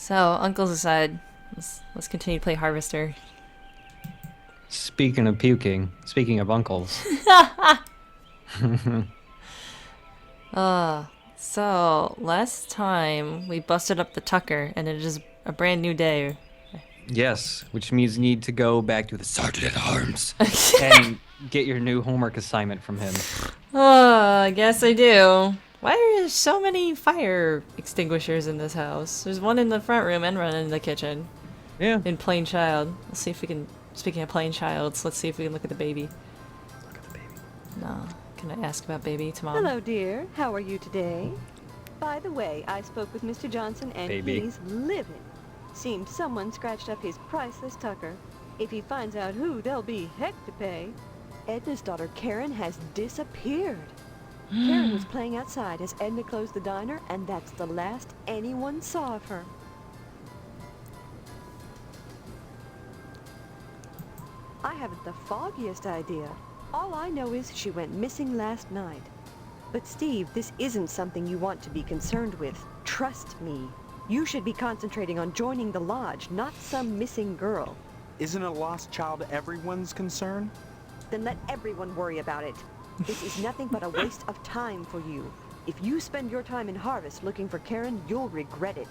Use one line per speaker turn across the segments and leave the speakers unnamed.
So, uncle's aside. Let's continue to play Harvester.
Speaking of puking, speaking of uncles.
So last time we busted up the Tucker, and it is a brand new day.
Yes, which means you need to go back to the Sergeant at Arms and get your new homework assignment from him.
I guess I do. Why are there so many fire extinguishers in this house? There's one in the front room and one in the kitchen.
Yeah.
In plain child. Let's see if we can. Speaking of plain childs, let's see if we can look at the baby.
Look at the baby.
No. Can I ask about baby to mom?
Hello, dear. How are you today? By the way, I spoke with Mr. Johnson and
Baby.
he's livid. Seems someone scratched up his priceless Tucker. If he finds out who, there'll be heck to pay. Edna's daughter Karen has disappeared. Karen was playing outside as Edna closed the diner, and that's the last anyone saw of her. I haven't the foggiest idea. All I know is she went missing last night. But Steve, this isn't something you want to be concerned with. Trust me. You should be concentrating on joining the lodge, not some missing girl.
Isn't a lost child everyone's concern?
Then let everyone worry about it. This is nothing but a waste of time for you. If you spend your time in Harvest looking for Karen, you'll regret it.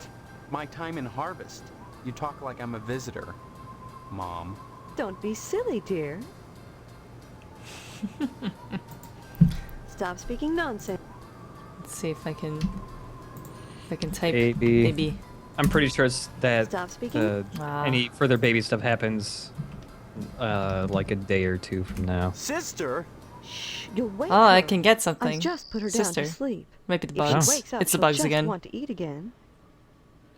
My time in Harvest. You talk like I'm a visitor, Mom.
Don't be silly, dear. Stop speaking nonsense.
Let's see if I can. If I can type
Baby.
baby.
I'm pretty sure it's that
Stop speaking.
Wow.
any further baby stuff happens like a day or two from now.
Sister?
Shh, you'll wake
Oh, I
her.
can get something.
I just put her
Sister.
down to sleep.
Might be the
If she
bugs.
wakes up,
It's the
she'll
bugs
just
again.
want to eat again.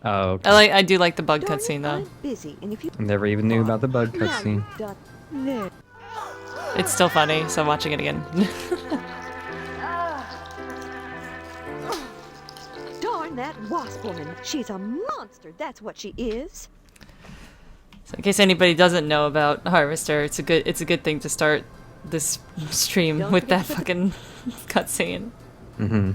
Oh, okay.
I do like the bug
Darn it,
cutscene though.
I'm busy, and if you
I never even knew about the bug
Now
cutscene.
you've done- There.
It's still funny, so I'm watching it again.
Darn that wasp woman. She's a monster. That's what she is.
So in case anybody doesn't know about Harvester, it's a good thing to start this stream
Don't
with
forget
that
to put
fucking cutscene.
Mm-hmm.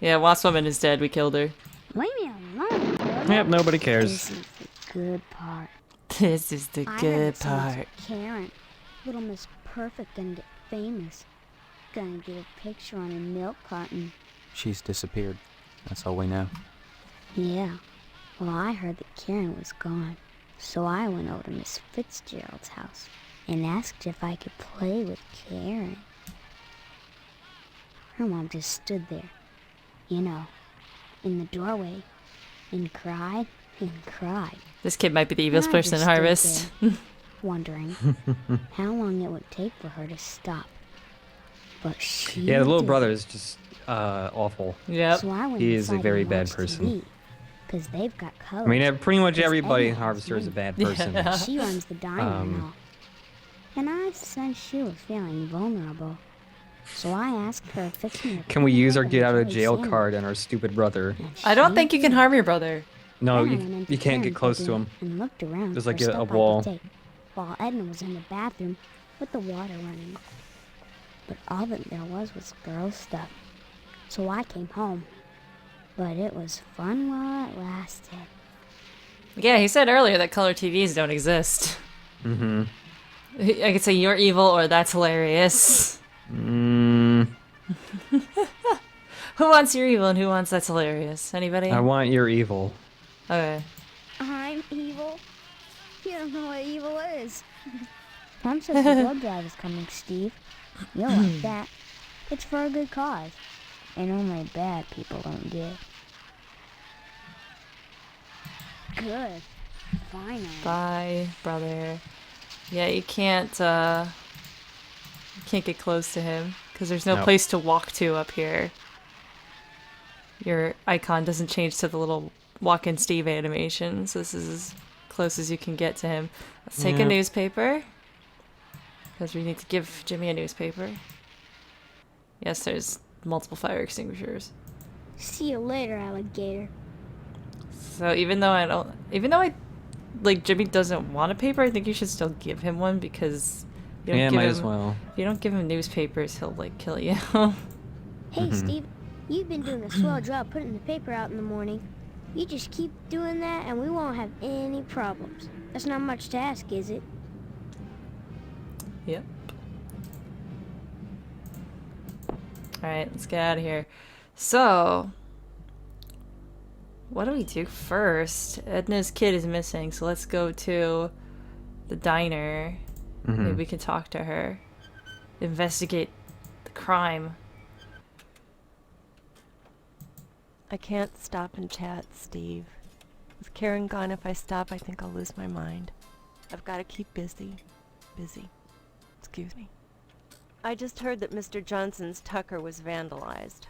Yeah, Wasp Woman is dead. We killed her.
Leave me alone, Bubba.
Yep, nobody
This
cares.
is the good part.
This is the
I
good
haven't seen
part.
Karen, little Miss Perfect, gonna get famous. Gonna get a picture on a milk carton.
She's disappeared. That's all we know.
Yeah. Well, I heard that Karen was gone, so I went over to Miss Fitzgerald's house and asked if I could play with Karen. Her mom just stood there, in the doorway, and cried and cried.
This kid might be the evilest
I
person in
just stood
Harvest.
there, wondering how long it would take for her to stop. But she
Yeah, the little
did.
brother is just awful.
Yep.
So I went
He is a
inside
very
and
bad
watched
person.
TV, 'cause they've got colors.
I mean, pretty much
Because
everybody in
Edna has
Harvester is a
me.
bad person.
Yeah.
She runs the diner and
Um,
all. And I sensed she was feeling vulnerable. So I asked her to fix me a
Can we use our
peanut
get out
and
of
jelly
jail
sandwich.
card on our stupid brother?
And
I don't
she
think you can
did.
harm your brother.
No,
Then I went
you
into
can't get
Karen's
close to
bedroom
him.
And looked around
There's
for
like a
stuff I could
wall.
take, while Edna was in the bathroom with the water running. But all that there was girl stuff. So I came home. But it was fun while it lasted.
Yeah, he said earlier that color TVs don't exist.
Mm-hmm.
I could say you're evil or that's hilarious.
Mm,
Who wants your evil and who wants that's hilarious? Anybody?
I want your evil.
Okay.
I'm evil? You don't know what evil is. Mom says the blood drive is coming, Steve. You'll like that. It's for a good cause. And only bad people don't give. Good. Finally.
Bye, brother. Yeah, you can't get close to him because there's no
Nope.
place to walk to up here. Your icon doesn't change to the little walk-in Steve animation, so this is as close as you can get to him. Let's take a
Yep.
newspaper because we need to give Jimmy a newspaper. Yes, there's multiple fire extinguishers.
See you later, alligator.
So even though I like Jimmy doesn't want a paper, I think you should still give him one because you don't
Yeah,
give
might
him,
as well.
if you don't give him newspapers, he'll like kill you.
Hey, Steve. You've been doing a swell job putting the paper out in the morning. You just keep doing that and we won't have any problems. That's not much to ask, is it?
Yep. Alright, let's get out of here. So, what do we do first? Edna's kid is missing, so let's go to the diner. Maybe we can talk to her. Investigate the crime.
I can't stop and chat, Steve. With Karen gone, if I stop, I think I'll lose my mind. I've got to keep busy. Busy. Excuse me. I just heard that Mr. Johnson's Tucker was vandalized.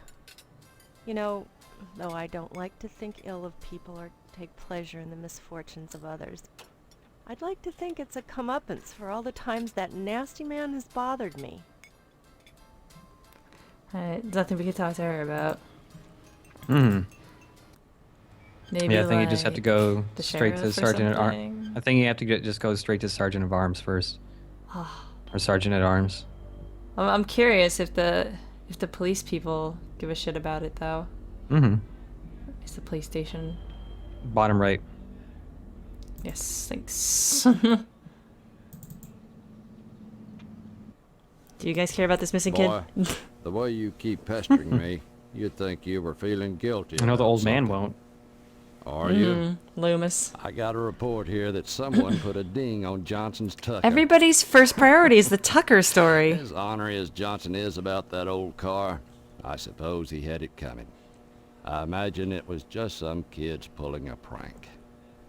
You know, though I don't like to think ill of people or take pleasure in the misfortunes of others, I'd like to think it's a comeuppance for all the times that nasty man has bothered me.
Alright, nothing we can talk to her about.
Mm.
Maybe
Yeah, I think you just have to
like,
go
the
straight to
sheriff or
Sergeant at Arms.
something?
I think you have to just go straight to Sergeant of Arms first. Or Sergeant at Arms.
I'm curious if the police people give a shit about it though.
Mm-hmm.
Is the police station?
Bottom right.
Yes, thanks. Do you guys care about this missing
Boy,
kid?
the way you keep pestering me, you'd think you were feeling guilty.
I know the
about
old man
something.
won't.
Are you?
Loomis.
I got a report here that someone put a ding on Johnson's Tucker.
Everybody's first priority is the Tucker story.
As ornery as Johnson is about that old car, I suppose he had it coming. I imagine it was just some kids pulling a prank.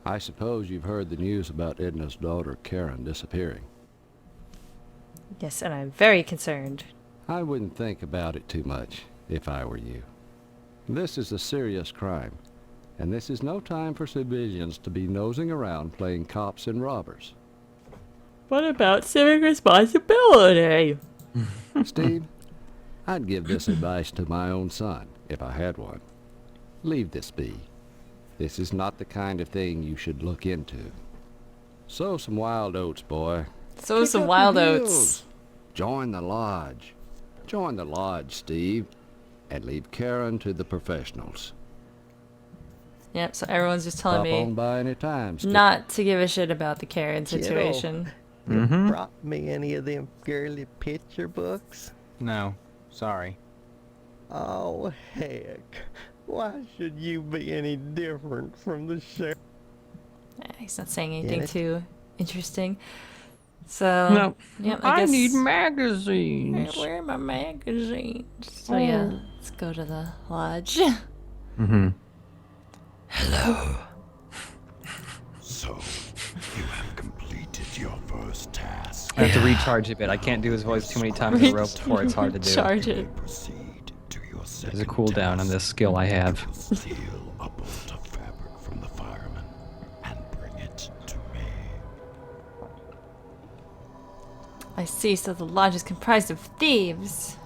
I suppose you've heard the news about Edna's daughter Karen disappearing.
Yes, and I'm very concerned.
I wouldn't think about it too much if I were you. This is a serious crime, and this is no time for civilians to be nosing around playing cops and robbers.
What about civic responsibility?
Steve, I'd give this advice to my own son, if I had one. Leave this be. This is not the kind of thing you should look into. Sow some wild oats, boy.
So
Kick
some
up
wild
your
oats.
heels. Join the lodge. Join the lodge, Steve, and leave Karen to the professionals.
Yep, so everyone's just telling
Pop on
me
by any time, Steve.
not to give a shit about the Karen
Kiddo.
situation.
Mm-hmm.
Brought me any of them girly picture books?
No, sorry.
Oh, heck. Why should you be any different from the sheriff?
He's not saying anything
it.
too interesting. So,
No.
yep,
I
guess,
need magazines.
Where are my magazines? So yeah, let's go to the lodge.
Mm-hmm.
So, you have completed your first task.
I have to recharge a bit. I can't do his voice too many times in a row before it's hard to do.
Charge
You may
it.
proceed to your second
There's a cooldown on
task.
this skill I have.
You'll steal a bolt of fabric from the fireman and bring it to me.
I see, so the lodge is comprised of thieves.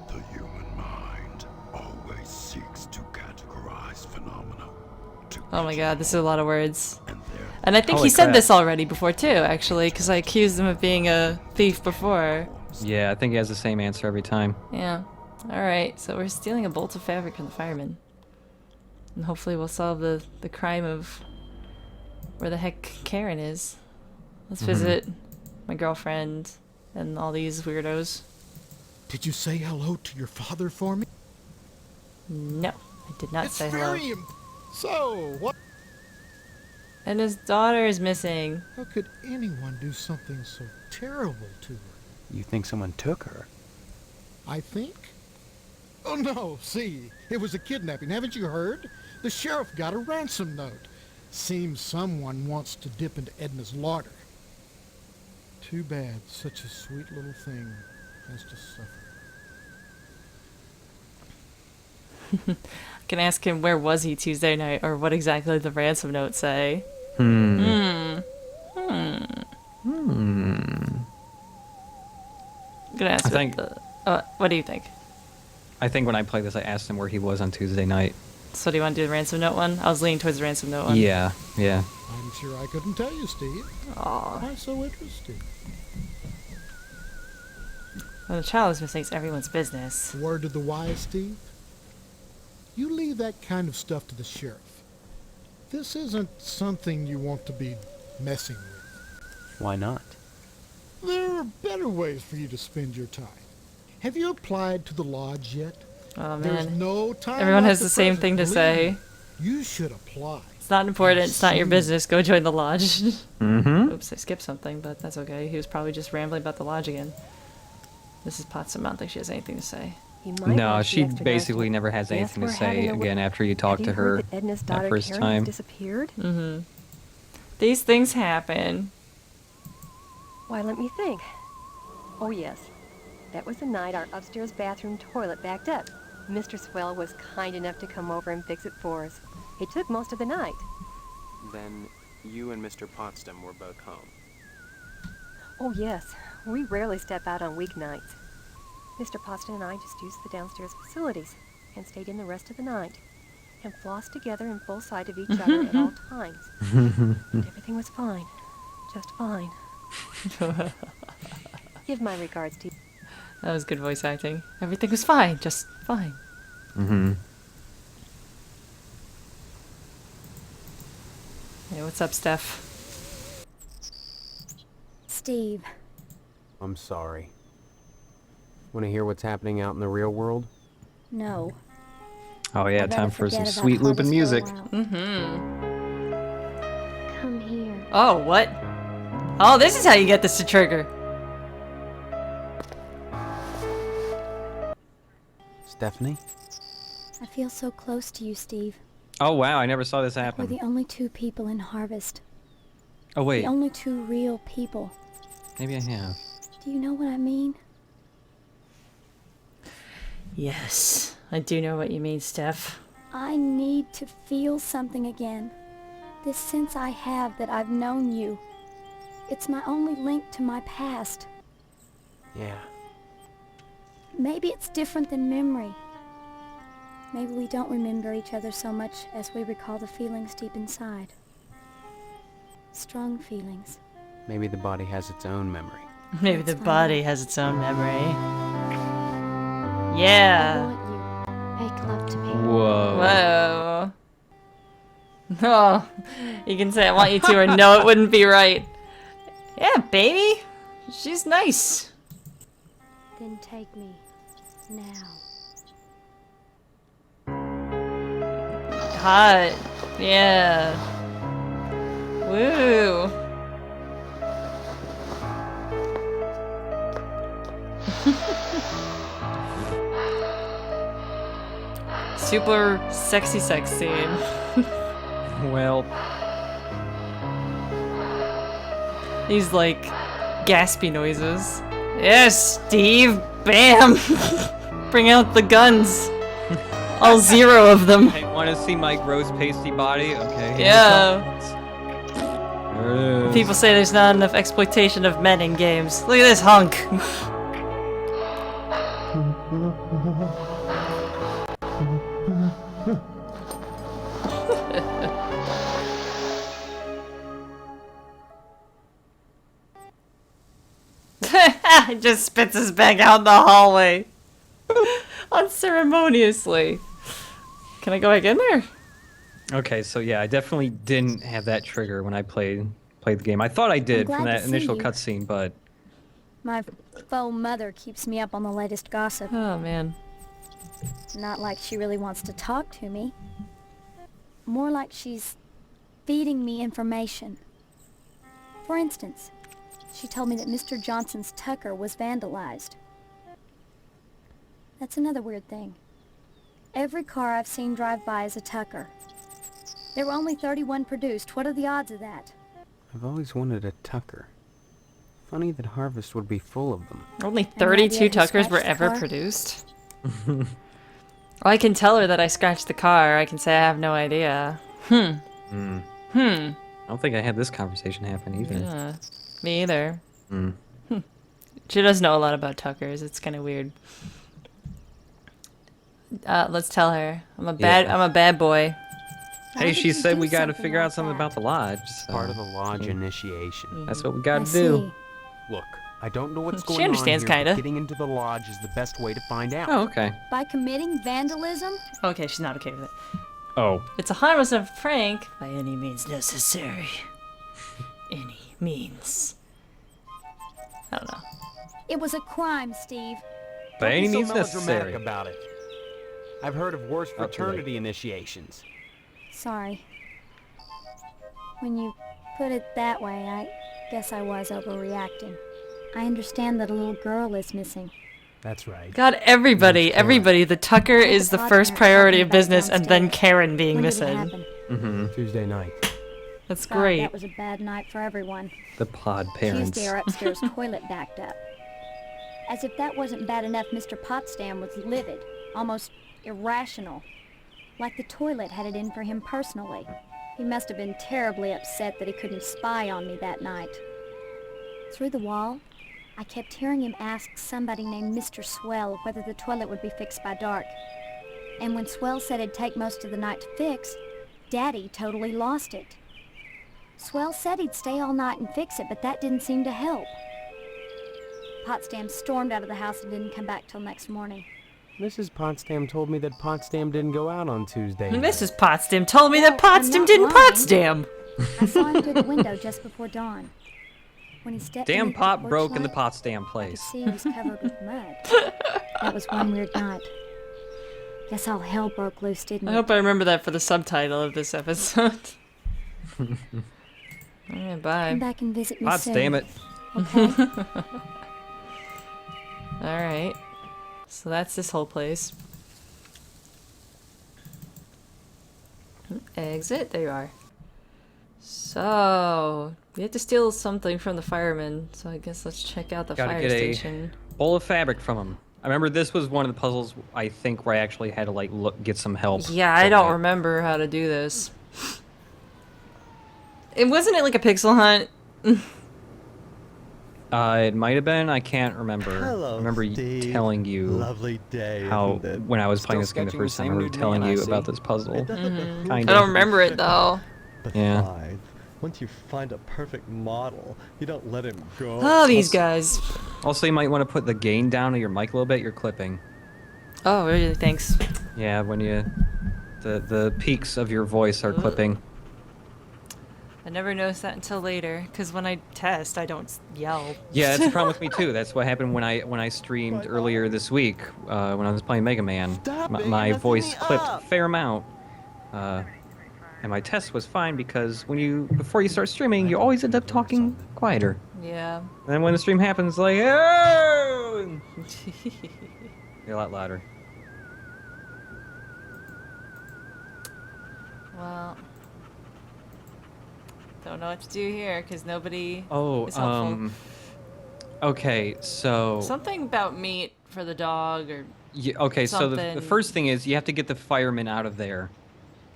The human mind always seeks to categorize phenomena. To
Oh my god, this is a lot of words.
and there
And I think
Holy
he said
crap.
this already before too, actually, because I accused him of being a thief before.
Yeah, I think he has the same answer every time.
Yeah. Alright, so we're stealing a bolt of fabric from the fireman. And hopefully we'll solve the crime of where the heck Karen is. Let's visit my girlfriend and all these weirdos.
Did you say hello to your father for me?
No, I did not
It's
say hello.
very So, what?
And his daughter is missing.
How could anyone do something so terrible to her?
You think someone took her?
I think? Oh no, see, it was a kidnapping, haven't you heard? The sheriff got a ransom note. Seems someone wants to dip into Edna's larder. Too bad such a sweet little thing has to suffer.
I can ask him where was he Tuesday night or what exactly did the ransom note say. I'm gonna ask
I
him
think-
what do you think?
I think when I played this, I asked him where he was on Tuesday night.
So do you want to do the ransom note one? I was leaning towards the ransom note one.
Yeah, yeah.
I'm sure I couldn't tell you, Steve.
Aw.
Why so interested?
When a child is missing, it's everyone's business.
Word to the wise, Steve? You leave that kind of stuff to the sheriff. This isn't something you want to be messing with.
Why not?
There are better ways for you to spend your time. Have you applied to the lodge yet?
Oh
There's
man.
no time
Everyone
like
has the same
present.
thing to
Believe
say.
me, you should apply.
It's not important, it's not your business. Go join the lodge.
Mm-hmm.
Oops, I skipped something, but that's okay. He was probably just rambling about the lodge again. Mrs. Potson, I don't think she has anything to say.
He might
No,
want
she
the extra
basically
guys.
never has
Yes,
anything to
we're
say
having a
again after you talk
Have
to
you heard
her
that Edna's
that
daughter
first
Karen
time.
has disappeared?
Mm-hmm. These things happen.
Why, let me think. Oh, yes. That was the night our upstairs bathroom toilet backed up. Mr. Swell was kind enough to come over and fix it for us. It took most of the night.
Then you and Mr. Potsdam were both home.
Oh, yes. We rarely step out on weeknights. Mr. Potsdam and I just used the downstairs facilities and stayed in the rest of the night and flossed together in full sight of each other at all times. And everything was fine. Just fine. Give my regards to...
That was good voice acting. Everything was fine, just fine.
Mm-hmm.
Hey, what's up, Steph?
Steve,
I'm sorry. Want to hear what's happening out in the real world?
no.
Oh yeah,
I'd rather
time for some
forget about
sweet looping
Harvest for a
music.
while.
Mm-hmm.
Come here.
Oh, what? Oh, this is how you get this to trigger.
Stephanie?
I feel so close to you, Steve.
Oh wow, I never saw this
We're
happen.
the only two people in Harvest.
Oh wait,
The only two real people.
maybe I have.
Do you know what I mean?
Yes, I do know what you mean, Steph.
I need to feel something again. This sense I have that I've known you. It's my only link to my past.
Yeah.
Maybe it's different than memory. Maybe we don't remember each other so much as we recall the feelings deep inside. Strong feelings.
Maybe the body has its own memory.
Maybe
Let's
the
find
body
out.
has its own memory.
I
Yeah.
want you. Make love to me.
Whoa.
Whoa. Oh, you can say I want you to, or no, it wouldn't be right. Yeah, baby. She's nice.
Then take me. Now.
Hot. Yeah. Woo. Super sexy sex scene.
Well,
These like gaspy noises. Yes, Steve. Bam. Bring out the guns. All 0 of them.
I want to see my gross pasty body. Okay. here it
Yeah.
comes. There it is.
People say there's not enough exploitation of men in games. Look at this hunk. Just spits his bag out in the hallway. Unceremoniously. Can I go back in there?
Okay, so yeah, I definitely didn't have that trigger when I played the game. I thought I did
glad
from
to
that
see
initial
you.
cutscene, but
My faux mother keeps me up on the latest gossip.
Oh man.
Not like she really wants to talk to me. More like she's feeding me information. For instance, she told me that Mr. Johnson's Tucker was vandalized. That's another weird thing. Every car I've seen drive by is a Tucker. There were only 31 produced. What are the odds of that?
I've always wanted a Tucker. Funny that Harvest would be full of them.
Only
idea
32
who
Tuckers were
scratched the
ever
car?
produced? Well, I can tell her that I scratched the car. I can say I have no idea.
I don't think I had this conversation happen either.
Yeah, me either.
Mm.
She does know a lot about Tuckers. It's kind of weird. Let's tell her. I'm a bad boy.
Why
Hey,
did
she
you
said
do
we got to
something
figure
like
out something
that?
about the lodge. So
Part of the lodge initiation.
that's what we
I
got to
see.
do.
Look, I don't know what's
She
going on
understands,
here, but
kinda.
getting into the lodge is the best way to find out.
Oh, okay.
By committing vandalism?
Okay, she's not okay with it.
Oh.
It's a harmless enough prank by any means necessary. Any means. I don't know.
It was a crime, Steve.
By any
Don't be
means
so melodramatic
necessary.
about it. I've heard of worse
Up to date.
fraternity initiations.
Sorry. When you put it that way, I guess I was overreacting. I understand that a little girl is missing.
That's right.
God, everybody,
That's
everybody. The Tucker
Told
is
the
the
pod
first
parent
priority
talking
of
about it
business, and then
downstairs.
Karen being
When did it
missing.
happen?
Mm-hmm.
Tuesday night.
That's
God,
great.
that was a bad night for everyone.
The pod parents.
Tuesday, our upstairs toilet backed up. As if that wasn't bad enough, Mr. Potsdam was livid, almost irrational. Like the toilet had it in for him personally. He must have been terribly upset that he couldn't spy on me that night. Through the wall, I kept hearing him ask somebody named Mr. Swell whether the toilet would be fixed by dark. And when Swell said it'd take most of the night to fix, Daddy totally lost it. Swell said he'd stay all night and fix it, but that didn't seem to help. Potsdam stormed out of the house and didn't come back till next morning.
Mrs. Potsdam told me that Potsdam didn't go out on Tuesday night.
Mrs. Potsdam told me that
I'm
Potsdam
not
didn't
lying.
Potsdam.
I saw him through the window just before dawn. When he stepped
Damn
into the
pot
porch
broke in the
light,
Potsdam
I could
place.
see he was covered with mud. That was one weird night. Guess all hell broke loose, didn't
I
it?
hope I remember that for the subtitle of this episode. Alright, bye.
Come back and visit me
Pots,
soon.
damn it.
Okay?
Alright. So that's this whole place. Exit. There you are. So, we have to steal something from the firemen. So I guess let's check out the
Gotta
fire
get
station.
a bowl of fabric from him. I remember this was one of the puzzles I think where I actually had to like get some help.
Yeah, I
for
don't
that.
remember how to do this. It wasn't it like a pixel hunt?
It might have been. I can't remember.
Hello,
I remember
Steve.
telling you
Lovely day,
how
isn't it?
when I was
Still
playing this game the
sketching the
first time, I
same
remember
nude
telling
man, I
you
see.
about this puzzle.
It doesn't behoove
Kind
I
of.
don't remember it though.
Yeah.
Besides, once you find a perfect model, you don't let him go.
Oh, these guys.
Also, you might want to put the gain down of your mic a little bit. You're clipping.
Oh, really? Thanks.
Yeah, when you the peaks of your voice are clipping.
I never noticed that until later, because when I test, I don't yell.
Yeah, that's the problem with me too. That's what happened when I streamed earlier this week when I was playing Mega Man.
Stop it,
My
you're
voice
messing me
clipped
up.
a fair amount, and my test was fine because before you start streaming, you always end up talking quieter.
Yeah.
And then when the stream happens, like oh, you're a lot louder.
Well, don't know what to do here, because nobody
Oh,
is helpful.
okay, so
Something about meat for the dog, or...
yeah, okay, so the
something.
first thing is you have to get the firemen out of there.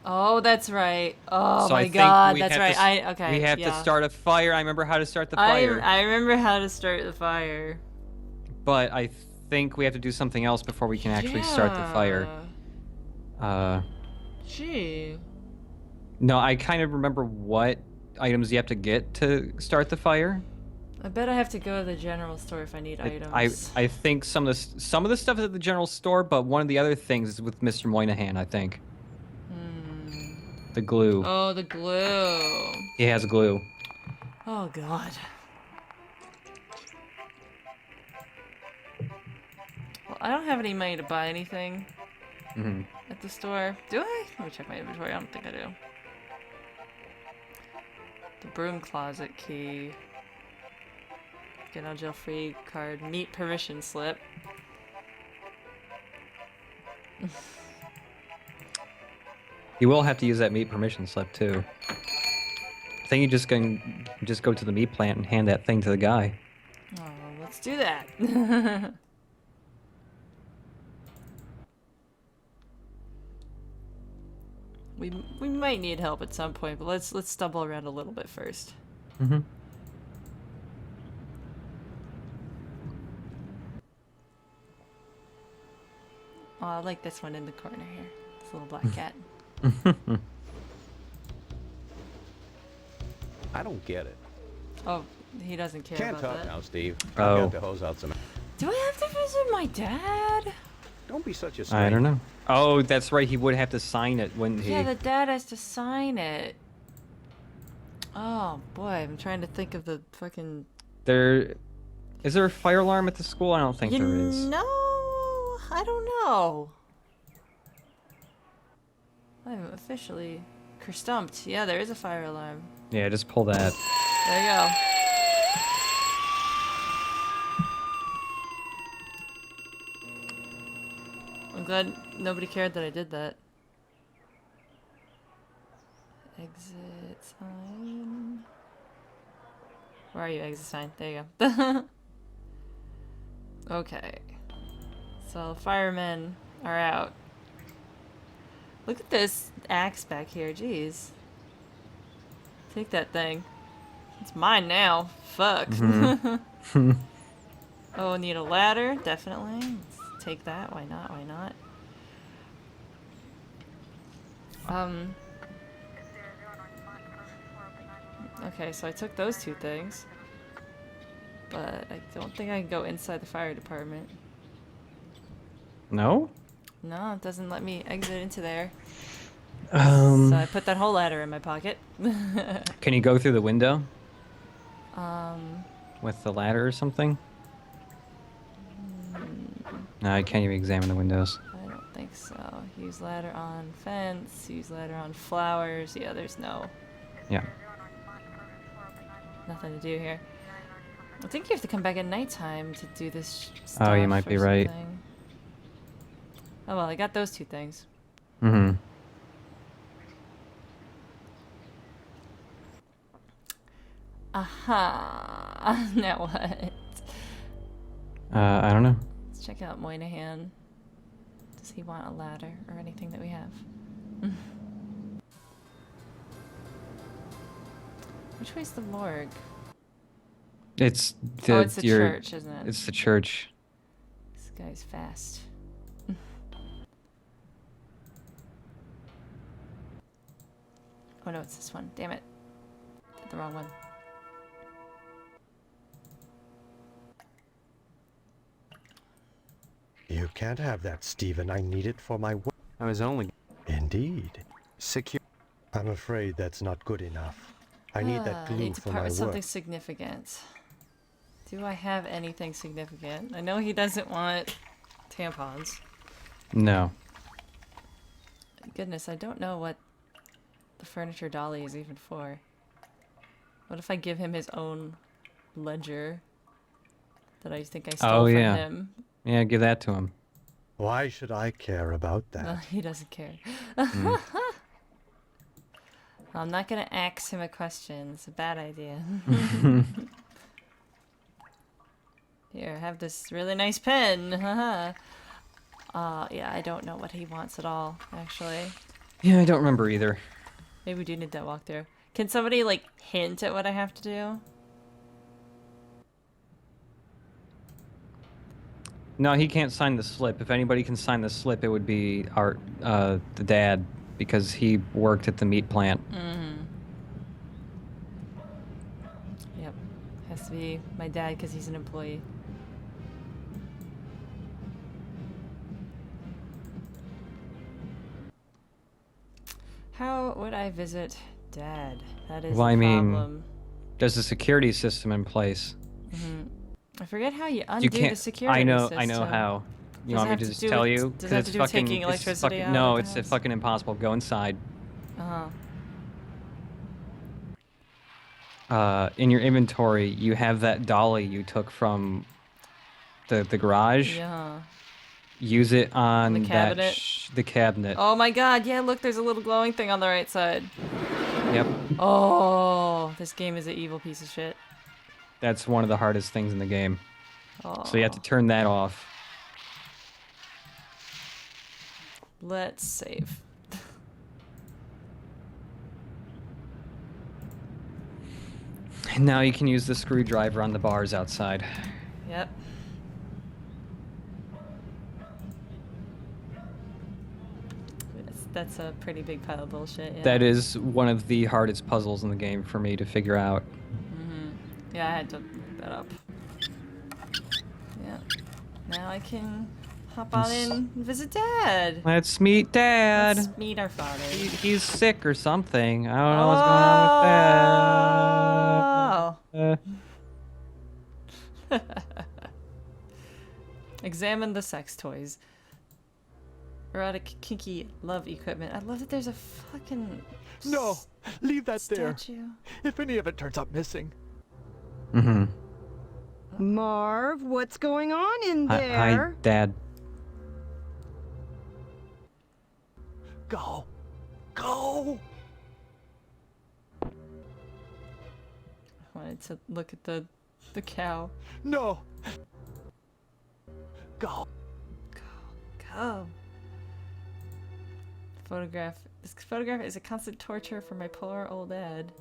Oh, that's right. Oh
So I
my
think
god,
we
that's
have
right.
to
Okay,
We have
yeah.
to start a fire. I remember how to start the fire.
I remember how to start the fire.
But I think we have to do something else before we can actually start the fire.
Gee.
No, I kind of remember what items you have to get to start the fire.
I bet I have to go to the general store if I need items.
I think some of the stuff is at the general store, but one of the other things is with Mr. Moynihan, I think. The glue.
Oh, the glue.
He has glue.
Oh god. Well, I don't have any money to buy anything
Hmm.
at the store. Do I? Let me check my inventory. I don't think I do. The broom closet key. Get out jail free card. Meet permission slip.
You will have to use that meat permission slip too. I think you just go to the meat plant and hand that thing to the guy.
Oh, let's do that. we might need help at some point, but let's stumble around a little bit first.
Mm-hmm.
Oh, I like this one in the corner here. This little black cat.
I don't get it.
Oh, He doesn't care
Can't
about
talk
that.
now, Steve.
Oh.
I've got to hose out some.
Do I have to visit my dad?
Don't be such a
I
stranger.
don't know. Oh, that's right. He would have to sign it, wouldn't he?
Yeah, the dad has to sign it. Oh boy, I'm trying to think of the fucking.
There, is there a fire alarm at the school? I don't think there is.
No, I don't know. I'm officially stumped. Yeah, there is a fire alarm.
Yeah, just pull that.
There you go. I'm glad nobody cared that I did that. Exit sign. Where are you, exit sign? There you go. Okay. So, firemen are out. Look at this axe back here, jeez. Take that thing. It's mine now. Fuck. Oh, need a ladder? Definitely. Let's take that. Why not? Why not? Okay, so I took those two things. But I don't think I can go inside the fire department.
No?
No, it doesn't let me exit into there.
Um,
So I put that whole ladder in my pocket.
Can you go through the window
Um,
with the ladder or something? No, I can't even examine the windows.
I don't think so. Use ladder on fence, use ladder on flowers. Yeah, there's
Yeah.
nothing to do here. I think you have to come back at nighttime to do this stuff.
Oh, you might be
or
right.
something. Oh well, I got those two things.
Mm-hmm.
Aha. Now what?
I don't know.
Let's check out Moynihan. Does he want a ladder or anything that we have? Which way's the morgue?
It's the
Oh, it's the church, isn't it?
It's the church.
This guy's fast. Oh no, it's this one. Damn it. Did the wrong one.
You can't have that, Stephen. I need it for my work.
I was only
Indeed.
secure.
I'm afraid that's not good enough. I need that
I
glue
need to
for
part
my
with something
work.
significant. Do I have anything significant? I know he doesn't want tampons.
No.
Goodness, I don't know what the furniture dolly is even for. What if I give him his own ledger that I think I stole from
yeah.
him?
Yeah, give that to him.
Why should I care about that?
No, he doesn't care.
Mm.
I'm not gonna ask him a question. It's a bad idea. Here, I have this really nice pen. Yeah, I don't know what he wants at all, actually.
Yeah, I don't remember either.
Maybe we do need that walkthrough. Can somebody, like, hint at what I have to do?
No, he can't sign the slip. If anybody can sign the slip, it would be the dad, because he worked at the meat plant.
Mm-hmm. Yep. Has to be my dad because he's an employee. How would I visit Dad? That is
Well,
the
I mean,
problem.
There's a security system in place.
I forget how you undo
You can't.
the security
I know
system.
how. You
Does
want
it
me
have
to
to
just
do
tell
with-
you?
does it have to do with taking electricity out
No,
of the
it's
house?
fucking impossible. Go inside. In your inventory, you have that dolly you took from the garage.
Yeah.
Use it on
The
that
cabinet?
the cabinet.
Oh my god, yeah, look, there's a little glowing thing on the right side.
Yep.
Oh, this game is an evil piece of shit.
That's one of the hardest things in the game.
Oh.
So you have to turn that off.
Let's save.
And now you can use the screwdriver on the bars outside.
Yep. That's a pretty big pile of bullshit, yeah.
That is one of the hardest puzzles in the game for me to figure out.
Yeah, I had to look that up. Yeah. Now I can hop on in and visit Dad.
Let's meet Dad.
Let's meet our father.
He's sick or something. I don't know what's going on with that.
Examine the sex toys. Erotic, kinky love equipment. I love that there's a fucking
No! Leave that there!
statue.
If any of it turns up missing.
Mm-hmm.
Marv, what's going on in
Hi,
there?
Dad.
Go! Go!
I wanted to look at the cow.
No! Go!
Go. Photograph. This photograph is a constant torture for my poor old dad.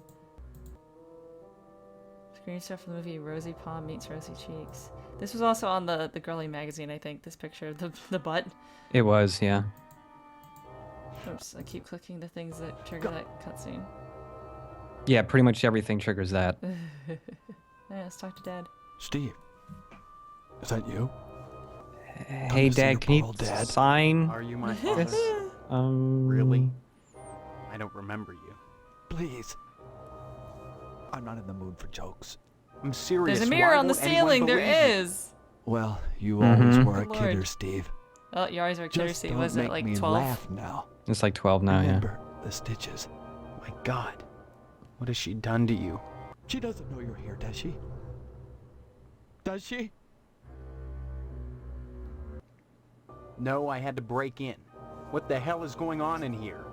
Screenshot from the movie Rosie Palm Meets Rosy Cheeks. This was also on the Girly magazine, I think. This picture of the butt.
It was, yeah.
Oops, I keep clicking the things that trigger that cutscene.
Yeah, pretty much everything triggers that.
Yeah, let's talk to Dad.
Steve, is that you?
Hey,
to see your
Dad, can you
poor old dad.
sign
Are you my father?
this?
Really? I don't remember you.
Please. I'm not in the mood for jokes.
I'm serious.
There's a mirror
Why
on the
won't anyone
ceiling. There
believe you?
is.
Well, you
Mhm.
always were a
Good
kidder,
Lord.
Steve.
Oh, you always were curious.
Just don't
Was
make
it like
me
12?
laugh now.
It's like 12 now, yeah.
Remember the stitches.
My God. What has she done to you?
She doesn't know you're here, does she? Does she?
No, I had to break in. What the hell is going on in here?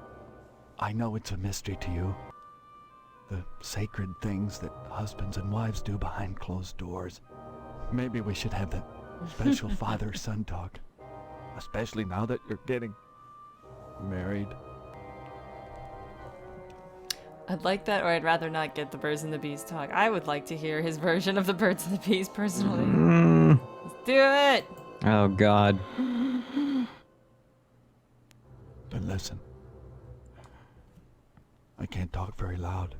I know it's a mystery to you. The sacred things that husbands and wives do behind closed doors. Maybe we should have that special father-son talk. Especially now that you're getting married.
I'd like that, or I'd rather not get the Birds and the Bees talk. I would like to hear his version of the Birds and the Bees personally.
Mm.
Let's do it!
Oh, God.
But listen. I can't talk very loud.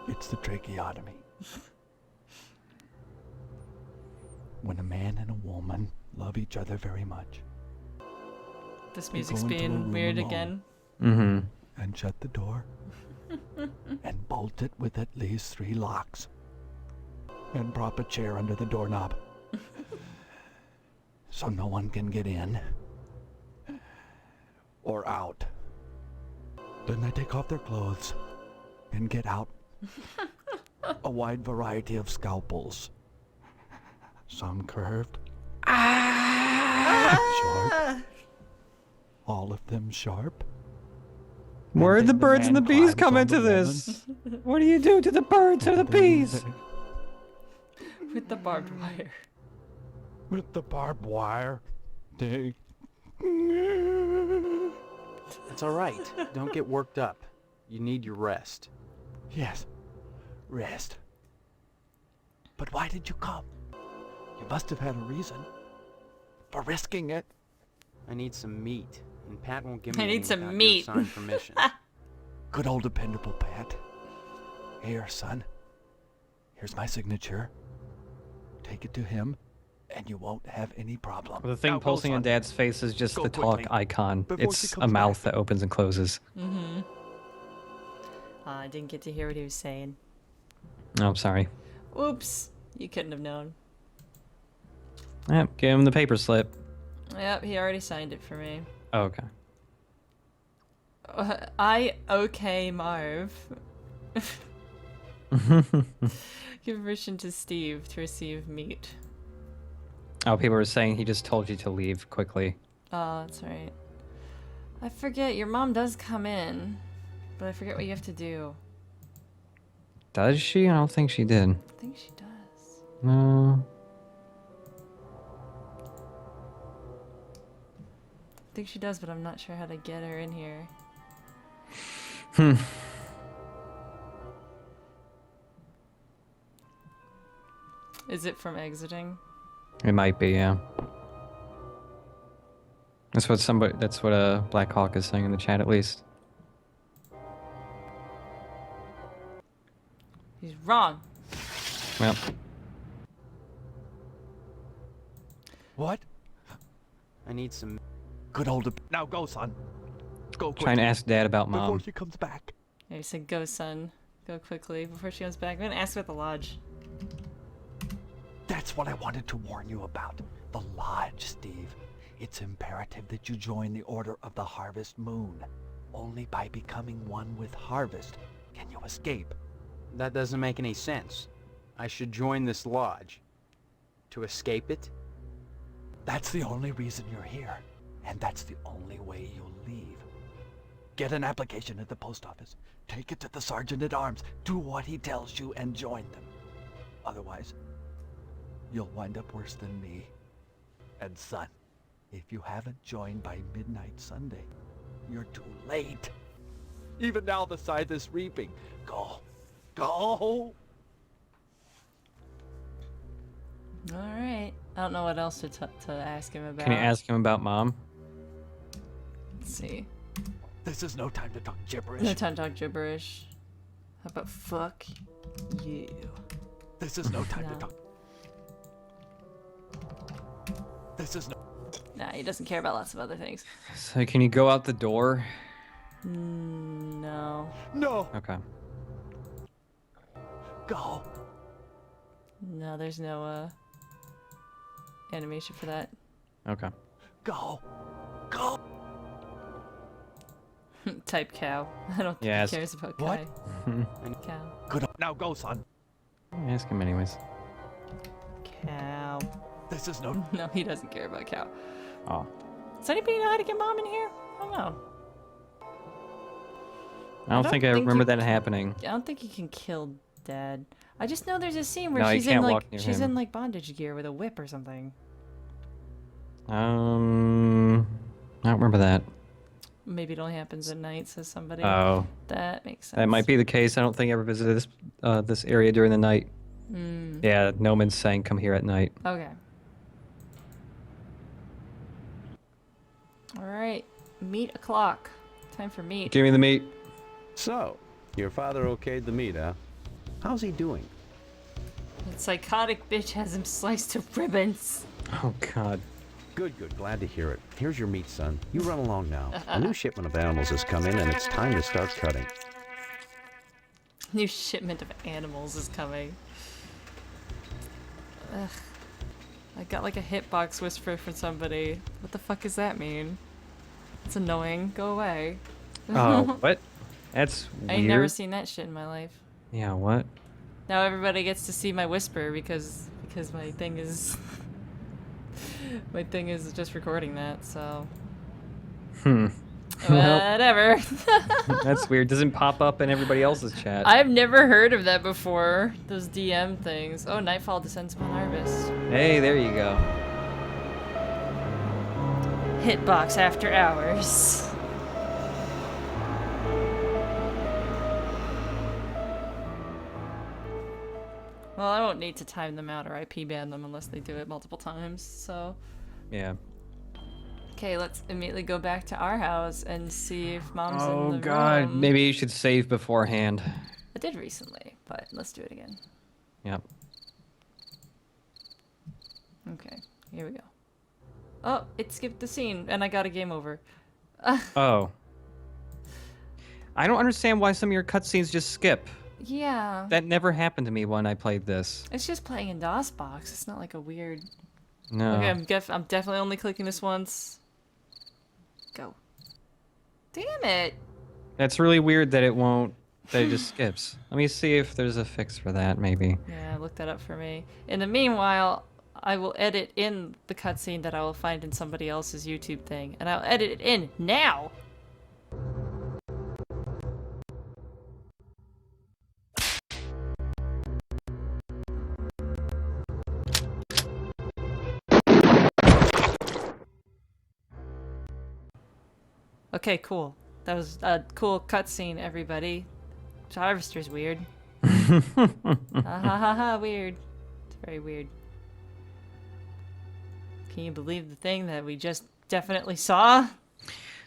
It's the tracheotomy. When a man and a woman love each other very much
This
They
music's
go into a
being
room
weird
alone.
again.
Mm-hmm.
and shut the door and bolt it with at least 3 locks and prop a chair under the doorknob so no one can get in or out. Then they take off their clothes and get out a wide variety of scalpels. Some curved, short, all of them sharp.
Where'd
then
the
the
birds and
man
the bees
climbs
come
on
into
the
this? What do you do to the birds or the bees?
With the barbed wire.
With the barbed wire. They...
It's all right. Don't get worked up. You need your rest.
Yes, rest. But why did you come? You must have had a reason for risking it.
I need some meat, and Pat won't give me
I need
any
some
without your
meat.
signed permission.
Good old dependable Pat. Here, son. Here's my signature. Take it to him, and you won't have any problem.
The thing
Now go,
pulsing on
son.
Dad's face is just
Go
the talk
quickly,
icon.
before she
It's a
comes
mouth
back.
that opens and closes.
Mm-hmm. I didn't get to hear what he was saying.
Oh, I'm sorry.
Oops. You couldn't have known.
Yep, give him the paper slip.
Yep, he already signed it for me.
Oh, okay.
Okay, Marv. Give permission to Steve to receive meat.
Oh, people were saying he just told you to leave quickly.
Oh, that's right. I forget, your mom does come in, but I forget what you have to do.
Does she? I don't think she did.
I think she does.
No.
I think she does, but I'm not sure how to get her in here. Is it from exiting?
It might be, yeah. That's what Black Hawk is saying in the chat, at least.
He's wrong.
Well,
What?
I need some.
Good old. Now go, son. Go quick.
trying to ask Dad about
before
Mom.
she comes back.
Yeah, he said, go, son. Go quickly before she comes back. I'm gonna ask about the lodge.
That's what I wanted to warn you about. The Lodge, Steve. It's imperative that you join the Order of the Harvest Moon. Only by becoming one with Harvest can you escape.
That doesn't make any sense. I should join this lodge. To escape it?
That's the only reason you're here. And that's the only way you'll leave. Get an application at the post office. Take it to the Sergeant-at-Arms. Do what he tells you and join them. Otherwise, you'll wind up worse than me. And son, if you haven't joined by midnight Sunday, you're too late. Even now the scythe is reaping. Go. Go!
Alright. I don't know what else to ask him about.
Can you ask him about Mom?
Let's see.
This is no time to talk gibberish.
No time to talk gibberish. How about fuck you?
This is no time
No.
to talk. This is no.
Nah, he doesn't care about lots of other things.
So can you go out the door?
No.
No!
Okay.
Go!
No, there's no, animation for that.
Okay.
Go! Go!
Type cow. I don't think
Yes.
he cares about
What?
cow.
Good. Now go, son.
Ask him anyways.
Cow.
This is no.
No, he doesn't care about cow.
Oh.
Does anybody know how to get Mom in here? I don't know.
I don't think I
think
remember
you
that happening.
I don't think he can kill Dad. I just know there's a scene where
No, he
she's in
can't
like
walk near
she's
him.
in like bondage gear with a whip or something.
I don't remember that.
Maybe it only happens at night, says somebody.
Oh.
That makes sense.
That might be the case. I don't think I ever visited this area during the night.
Mm.
Yeah, Noman's saying come here at night.
Okay. Alright. Meat o'clock. Time for meat.
Give me the meat.
So, your father okayed the meat, huh? How's he doing?
That psychotic bitch has him sliced to ribbons.
Oh, God.
Good, good. Glad to hear it. Here's your meat, son. You run along now. A new shipment of animals has come in, and it's time to start cutting.
New shipment of animals is coming. Ugh. I got like a hitbox whisper from somebody. What the fuck does that mean? It's annoying. Go away.
Oh, what? That's weird.
I ain't never seen that shit in my life.
Yeah, what?
Now everybody gets to see my whisper because my thing is my thing is just recording that, so
Hmm. Well,
whatever.
that's weird. Doesn't pop up in everybody else's chat.
I've never heard of that before. Those DM things. Oh, nightfall descends upon harvest.
Hey, there you go.
Hitbox after hours. Well, I don't need to time them out or IP ban them unless they do it multiple times, so...
Yeah.
Okay, let's immediately go back to our house and see if Mom's in
Oh,
the
God.
room.
Maybe you should save beforehand.
I did recently, but let's do it again.
Yep.
Okay, here we go. Oh, it skipped the scene, and I got a game over.
Oh. I don't understand why some of your cutscenes just skip.
Yeah.
That never happened to me when I played this.
It's just playing in DOSBox. It's not like a weird...
No.
Okay, I'm definitely only clicking this once. Go. Damn it!
That's really weird that it won't... that it just skips. Let me see if there's a fix for that, maybe.
Yeah, look that up for me. In the meanwhile, I will edit in the cutscene that I will find in somebody else's YouTube thing. And I'll edit it in now! Okay, cool. That was a cool cutscene, everybody. Harvester's weird. Ha ha ha ha, weird. It's very weird. Can you believe the thing that we just definitely saw?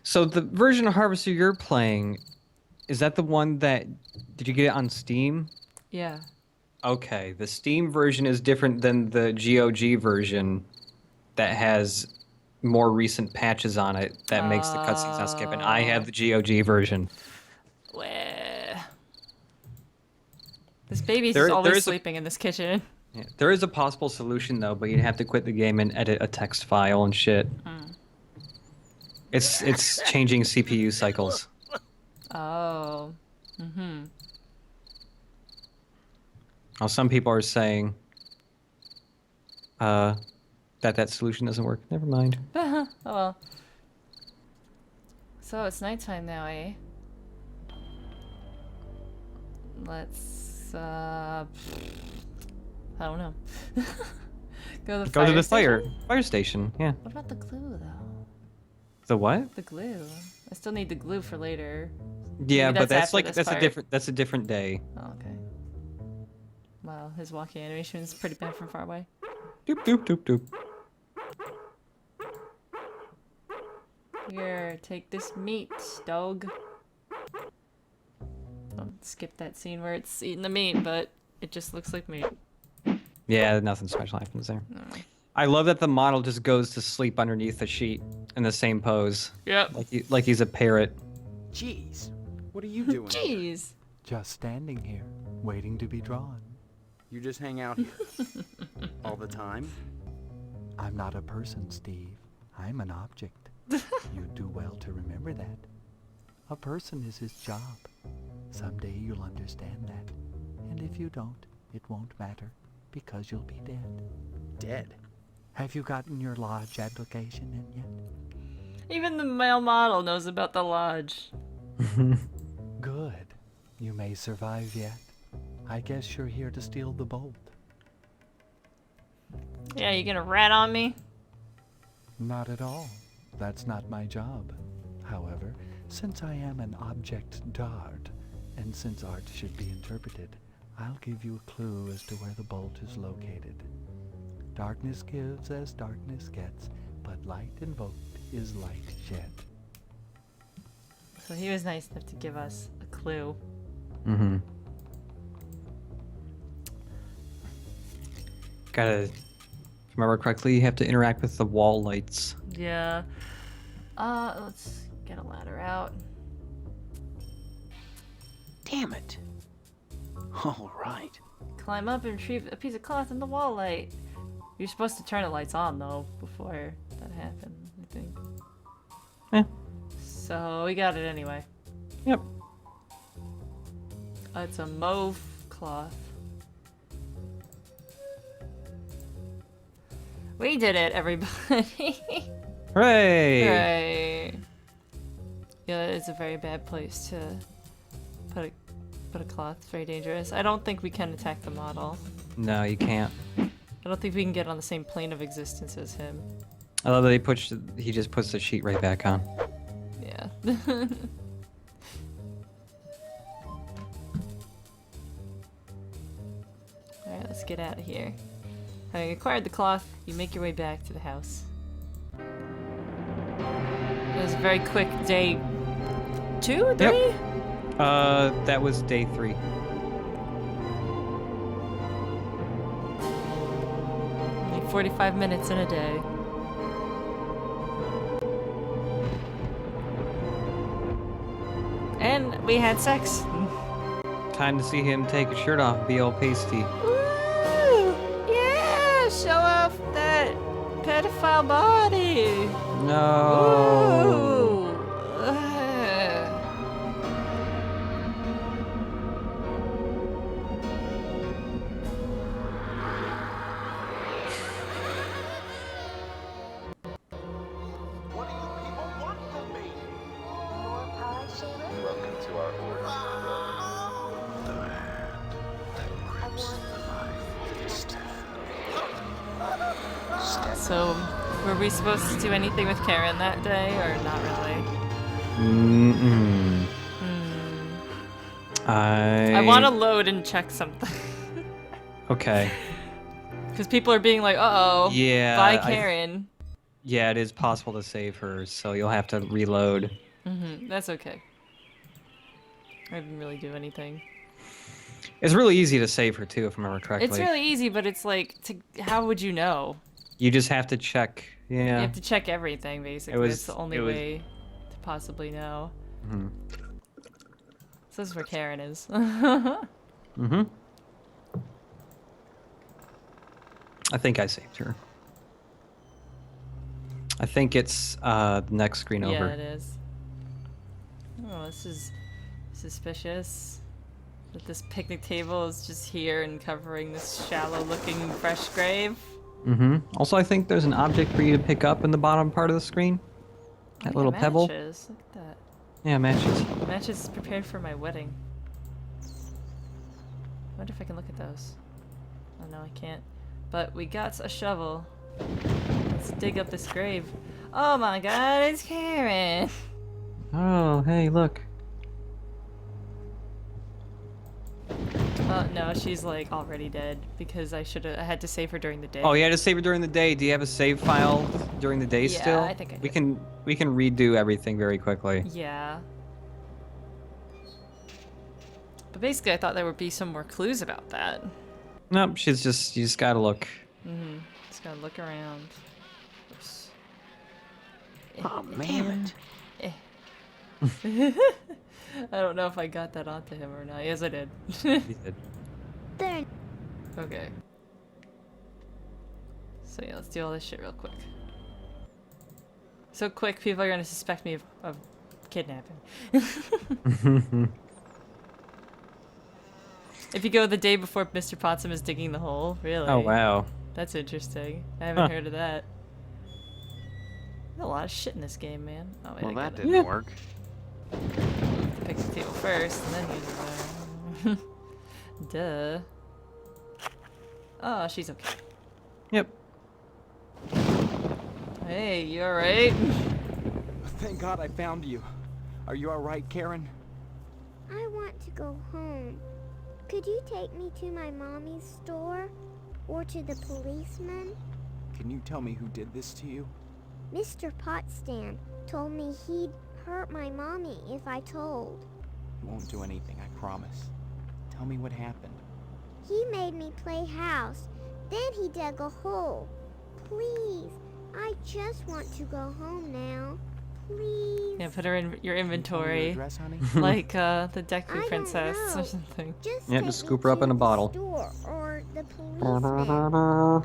So the version of Harvester you're playing, is that the one that... Did you get it on Steam?
Yeah.
Okay, the Steam version is different than the GOG version that has more recent patches on it that makes the cutscenes not skip, and I have the GOG version.
Where? This baby's
There
always
is
sleeping in this kitchen.
Yeah, there is a possible solution though, but you'd have to quit the game and edit a text file and shit. It's changing CPU cycles.
Oh. Mm-hmm.
Now, some people are saying that solution doesn't work. Never mind.
Oh well. So it's nighttime now, eh? Let's I don't know. Go to the
fire station. Yeah.
What about the glue though?
The what?
The glue. I still need the glue for later.
Yeah,
Maybe
but that's
after
like
this part.
that's a different day.
Oh, okay. Wow, his walking animation is pretty bad from far away.
Doop doop doop doop.
Here, take this meat, dog. Don't skip that scene where it's eating the meat, but it just looks like meat.
Yeah, nothing special happens there. I love that the model just goes to sleep underneath the sheet in the same pose.
Yep.
Like he's a parrot.
Jeez, what are you doing?
Jeez.
Just standing here, waiting to be drawn.
You just hang out here all the time?
I'm not a person, Steve. I'm an object. You'd do well to remember that. A person is his job. Someday you'll understand that. And if you don't, it won't matter, because you'll be dead.
Dead?
Have you gotten your lodge application in yet?
Even the male model knows about the lodge.
Good. You may survive yet. I guess you're here to steal the bolt.
Yeah, you gonna rat on me?
Not at all. That's not my job. However, since I am an object d'art, and since art should be interpreted, I'll give you a clue as to where the bolt is located. Darkness gives as darkness gets, but light invoked is light shed.
So he was nice enough to give us a clue.
Mm-hmm. Gotta, if I remember correctly, you have to interact with the wall lights.
Yeah. Let's get a ladder out.
Damn it. All right.
Climb up and retrieve a piece of cloth in the wall light. You're supposed to turn the lights on though before that happened, I think.
Yeah.
So we got it anyway.
Yep.
It's a mauve cloth. We did it, everybody.
Hooray!
Hooray. Yeah, it's a very bad place to put a cloth. It's very dangerous. I don't think we can attack the model.
No, you can't.
I don't think we can get on the same plane of existence as him.
I love that he just puts the sheet right back on.
Yeah. Alright, let's get out of here. Having acquired the cloth, you make your way back to the house. It was a very quick day 2, 3?
Yep. That was day 3.
Only 45 minutes in a day. And we had sex.
Time to see him take his shirt off, be all pasty.
Woo! Yeah! Show off that pedophile body!
No!
Ooh. So, were we supposed to do anything with Karen that day, or not really?
Mm-mm.
I want to load and check something.
Okay.
Because people are being like, uh-oh,
Yeah.
bye Karen.
Yeah, it is possible to save her, so you'll have to reload.
That's okay. I didn't really do anything.
It's really easy to save her too, if I remember correctly.
It's really easy, but it's like, how would you know?
You just have to check. Yeah.
You have to check everything, basically. It's the only way to possibly know.
Mm-hmm.
So this is where Karen is.
Mm-hmm. I think I saved her. I think it's the next screen over.
Yeah, it is. Oh, this is suspicious. That this picnic table is just here and covering this shallow-looking fresh grave.
Mm-hmm. Also, I think there's an object for you to pick up in the bottom part of the screen. That little pebble.
Matches. Look at that.
Yeah, matches.
Matches prepared for my wedding. I wonder if I can look at those. Oh no, I can't. But we got a shovel. Let's dig up this grave. Oh my god, it's Karen!
Oh, hey, look.
No, she's like already dead because I had to save her during the day.
Oh, you had to save her during the day. Do you have a save file during the day
Yeah,
still?
I think I
We
do.
can redo everything very quickly.
Yeah. But basically, I thought there would be some more clues about that.
Nope, you just gotta look.
Mm-hmm. Just gotta look around. Oops.
Oh, man.
I don't know if I got that onto him or not. Yes, I did.
You did.
There.
Okay. So yeah, let's do all this shit real quick. So quick, people are gonna suspect me of kidnapping. If you go the day before Mr. Potsdam is digging the hole, really?
Oh, wow.
That's interesting. I haven't heard of that. There's a lot of shit in this game, man. Oh, wait,
Well,
I
that
gotta
didn't work.
pick the table first, and then use it. Duh. Oh, she's okay.
Yep.
Hey, you alright?
Thank God I found you. Are you alright, Karen?
I want to go home. Could you take me to my mommy's store? Or to the policeman?
Can you tell me who did this to you?
Mr. Potsdam told me he'd hurt my mommy if I told.
You won't do anything, I promise. Tell me what happened.
He made me play house. Then he dug a hole. Please, I just want to go home now. Please.
Yeah, put her in your
Can you tell me your
inventory.
address, honey?
Like the Deku
I don't
Princess
know.
or something.
Just
Yeah,
take
just
me
scoop her up
to
in a
the
bottle.
Store or the policeman.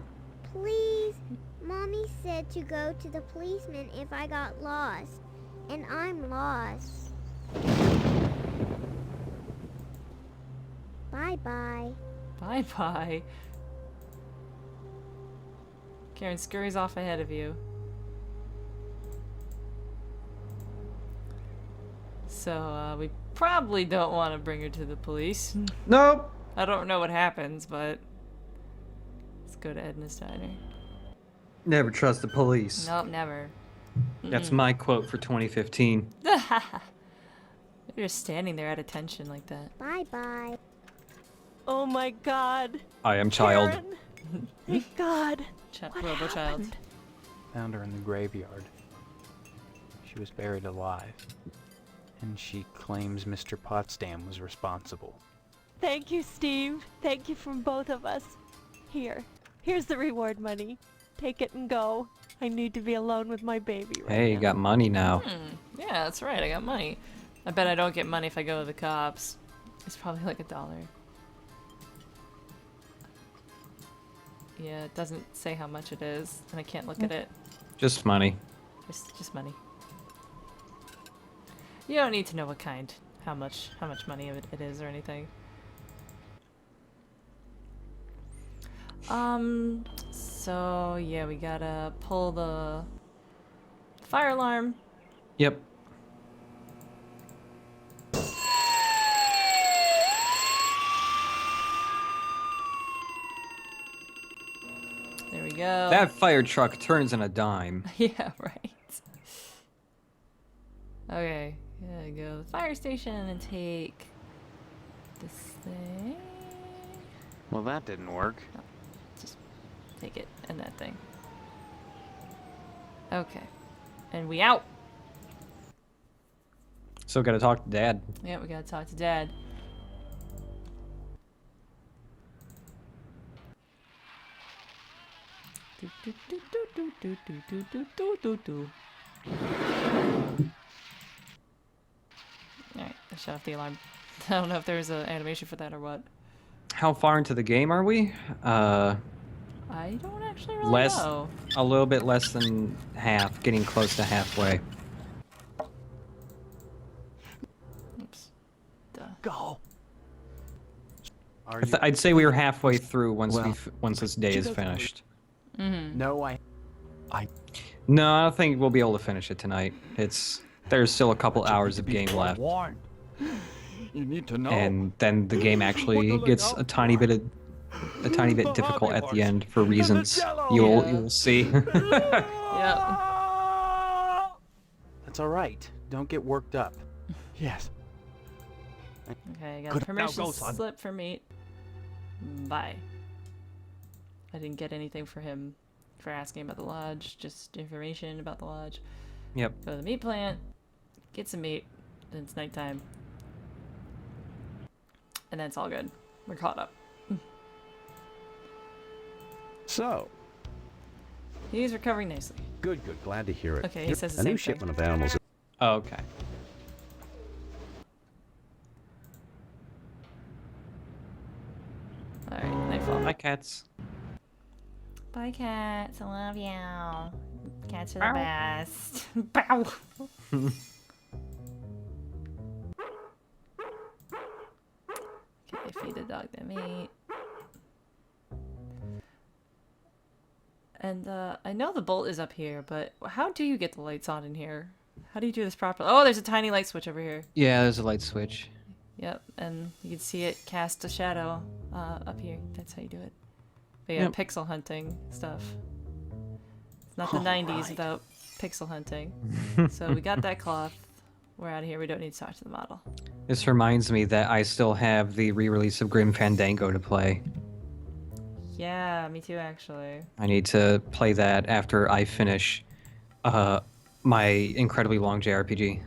Please. Mommy said to go to the policeman if I got lost. And I'm lost. Bye-bye.
Bye-bye. Karen scurries off ahead of you. So, we probably don't want to bring her to the police.
Nope.
I don't know what happens, but let's go to Edna's Diner.
Never trust the police.
Nope, never.
That's my quote for 2015.
You're just standing there at attention like that.
Bye-bye.
Oh my god.
I am child.
Karen. Thank God. What
Robo-child.
happened?
Found her in the graveyard. She was buried alive. And she claims Mr. Potsdam was responsible.
Thank you, Steve. Thank you from both of us. Here's the reward money. Take it and go. I need to be alone with my baby right
Hey, you
now.
got money now.
Yeah, that's right. I got money. I bet I don't get money if I go to the cops. It's probably like $1. Yeah, it doesn't say how much it is, and I can't look at it.
Just money.
Just money. You don't need to know what kind, how much money it is or anything. So yeah, we gotta pull the fire alarm.
Yep.
There we go.
That fire truck turns on a dime.
Yeah, right. Okay, gotta go to the fire station and take this thing.
Well, that didn't work.
Just take it and that thing. Okay. And we out.
So gotta talk to Dad.
Yeah, we gotta talk to Dad. Do, do, do, do, do, do, do, do, do, do, do. Alright, I shut off the alarm. I don't know if there's an animation for that or what.
How far into the game are we?
I don't actually really know.
A little bit less than half, getting close to halfway.
Oops. Duh.
Go.
Are you?
I'd say we were halfway through once
Well,
once this day is finished.
Mm-hmm.
No,
No, I don't think we'll be able to finish it tonight. There's still a couple hours of game left,
Warned. You need to know.
and then the game actually gets a tiny bit difficult at the end for reasons you'll see.
Yep.
that's all right. Don't get worked up.
Yes.
Okay, I got
Good.
a
Now
permission
go, son.
slip for meat. Bye. I didn't get anything for him for asking about the lodge, just information about the lodge.
Yep.
Go to the meat plant, get some meat, then it's nighttime. And then it's all good. We're caught up.
So,
He's recovering nicely.
good. Glad to hear it.
Okay, he says the
A new
same thing.
shipment of animals.
Oh, okay.
Alright, nightfall.
Bye, cats.
Bye, cats. I love you. Cats are the best. Bow. Okay, feed the dog the meat. And I know the bolt is up here, but how do you get the lights on in here? How do you do this properly? Oh, there's a tiny light switch over here.
Yeah, there's a light switch.
Yep, and you can see it cast a shadow up here. That's how you do it. But yeah,
Yep.
pixel hunting stuff. It's not the 90s without pixel hunting. So we got that cloth. We're out of here. We don't need to talk to the model.
This reminds me that I still have the re-release of Grim Fandango to play.
Yeah, me too, actually.
I need to play that after I finish my incredibly long JRPG.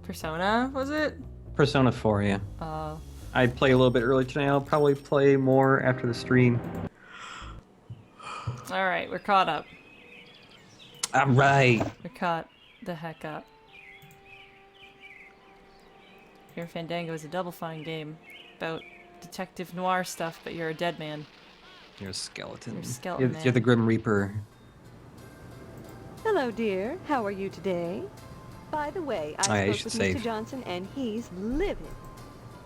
Persona, was it?
Persona 4, yeah. I'd play a little bit early today. I'll probably play more after the stream.
Alright, we're caught up.
All right.
We're caught the heck up. Grim Fandango is a Double Fine game about detective noir stuff, but you're a dead man.
You're a skeleton.
You're a skeleton
You're
man.
the Grim Reaper.
Hello, dear. How are you today? By the way,
Oh, yeah, you
I
should
spoke with
save.
Mr. Johnson, and he's livid.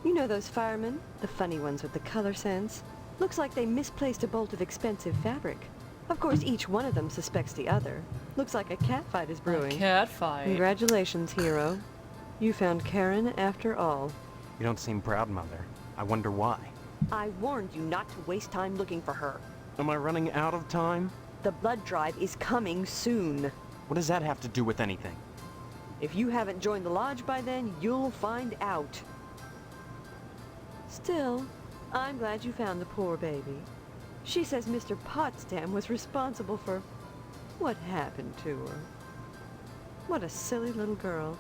You know those firemen? The funny ones with the color sense? Looks like they misplaced a bolt of expensive fabric. Of course, each one of them suspects the other. Looks like a catfight is brewing.
Cat fight.
Congratulations, hero. You found Karen after all.
You don't seem proud, Mother. I wonder why.
I warned you not to waste time looking for her.
Am I running out of time?
The blood drive is coming soon.
What does that have to do with anything?
If you haven't joined the lodge by then, you'll find out. Still, I'm glad you found the poor baby. She says Mr. Potsdam was responsible for what happened to her. What a silly little girl.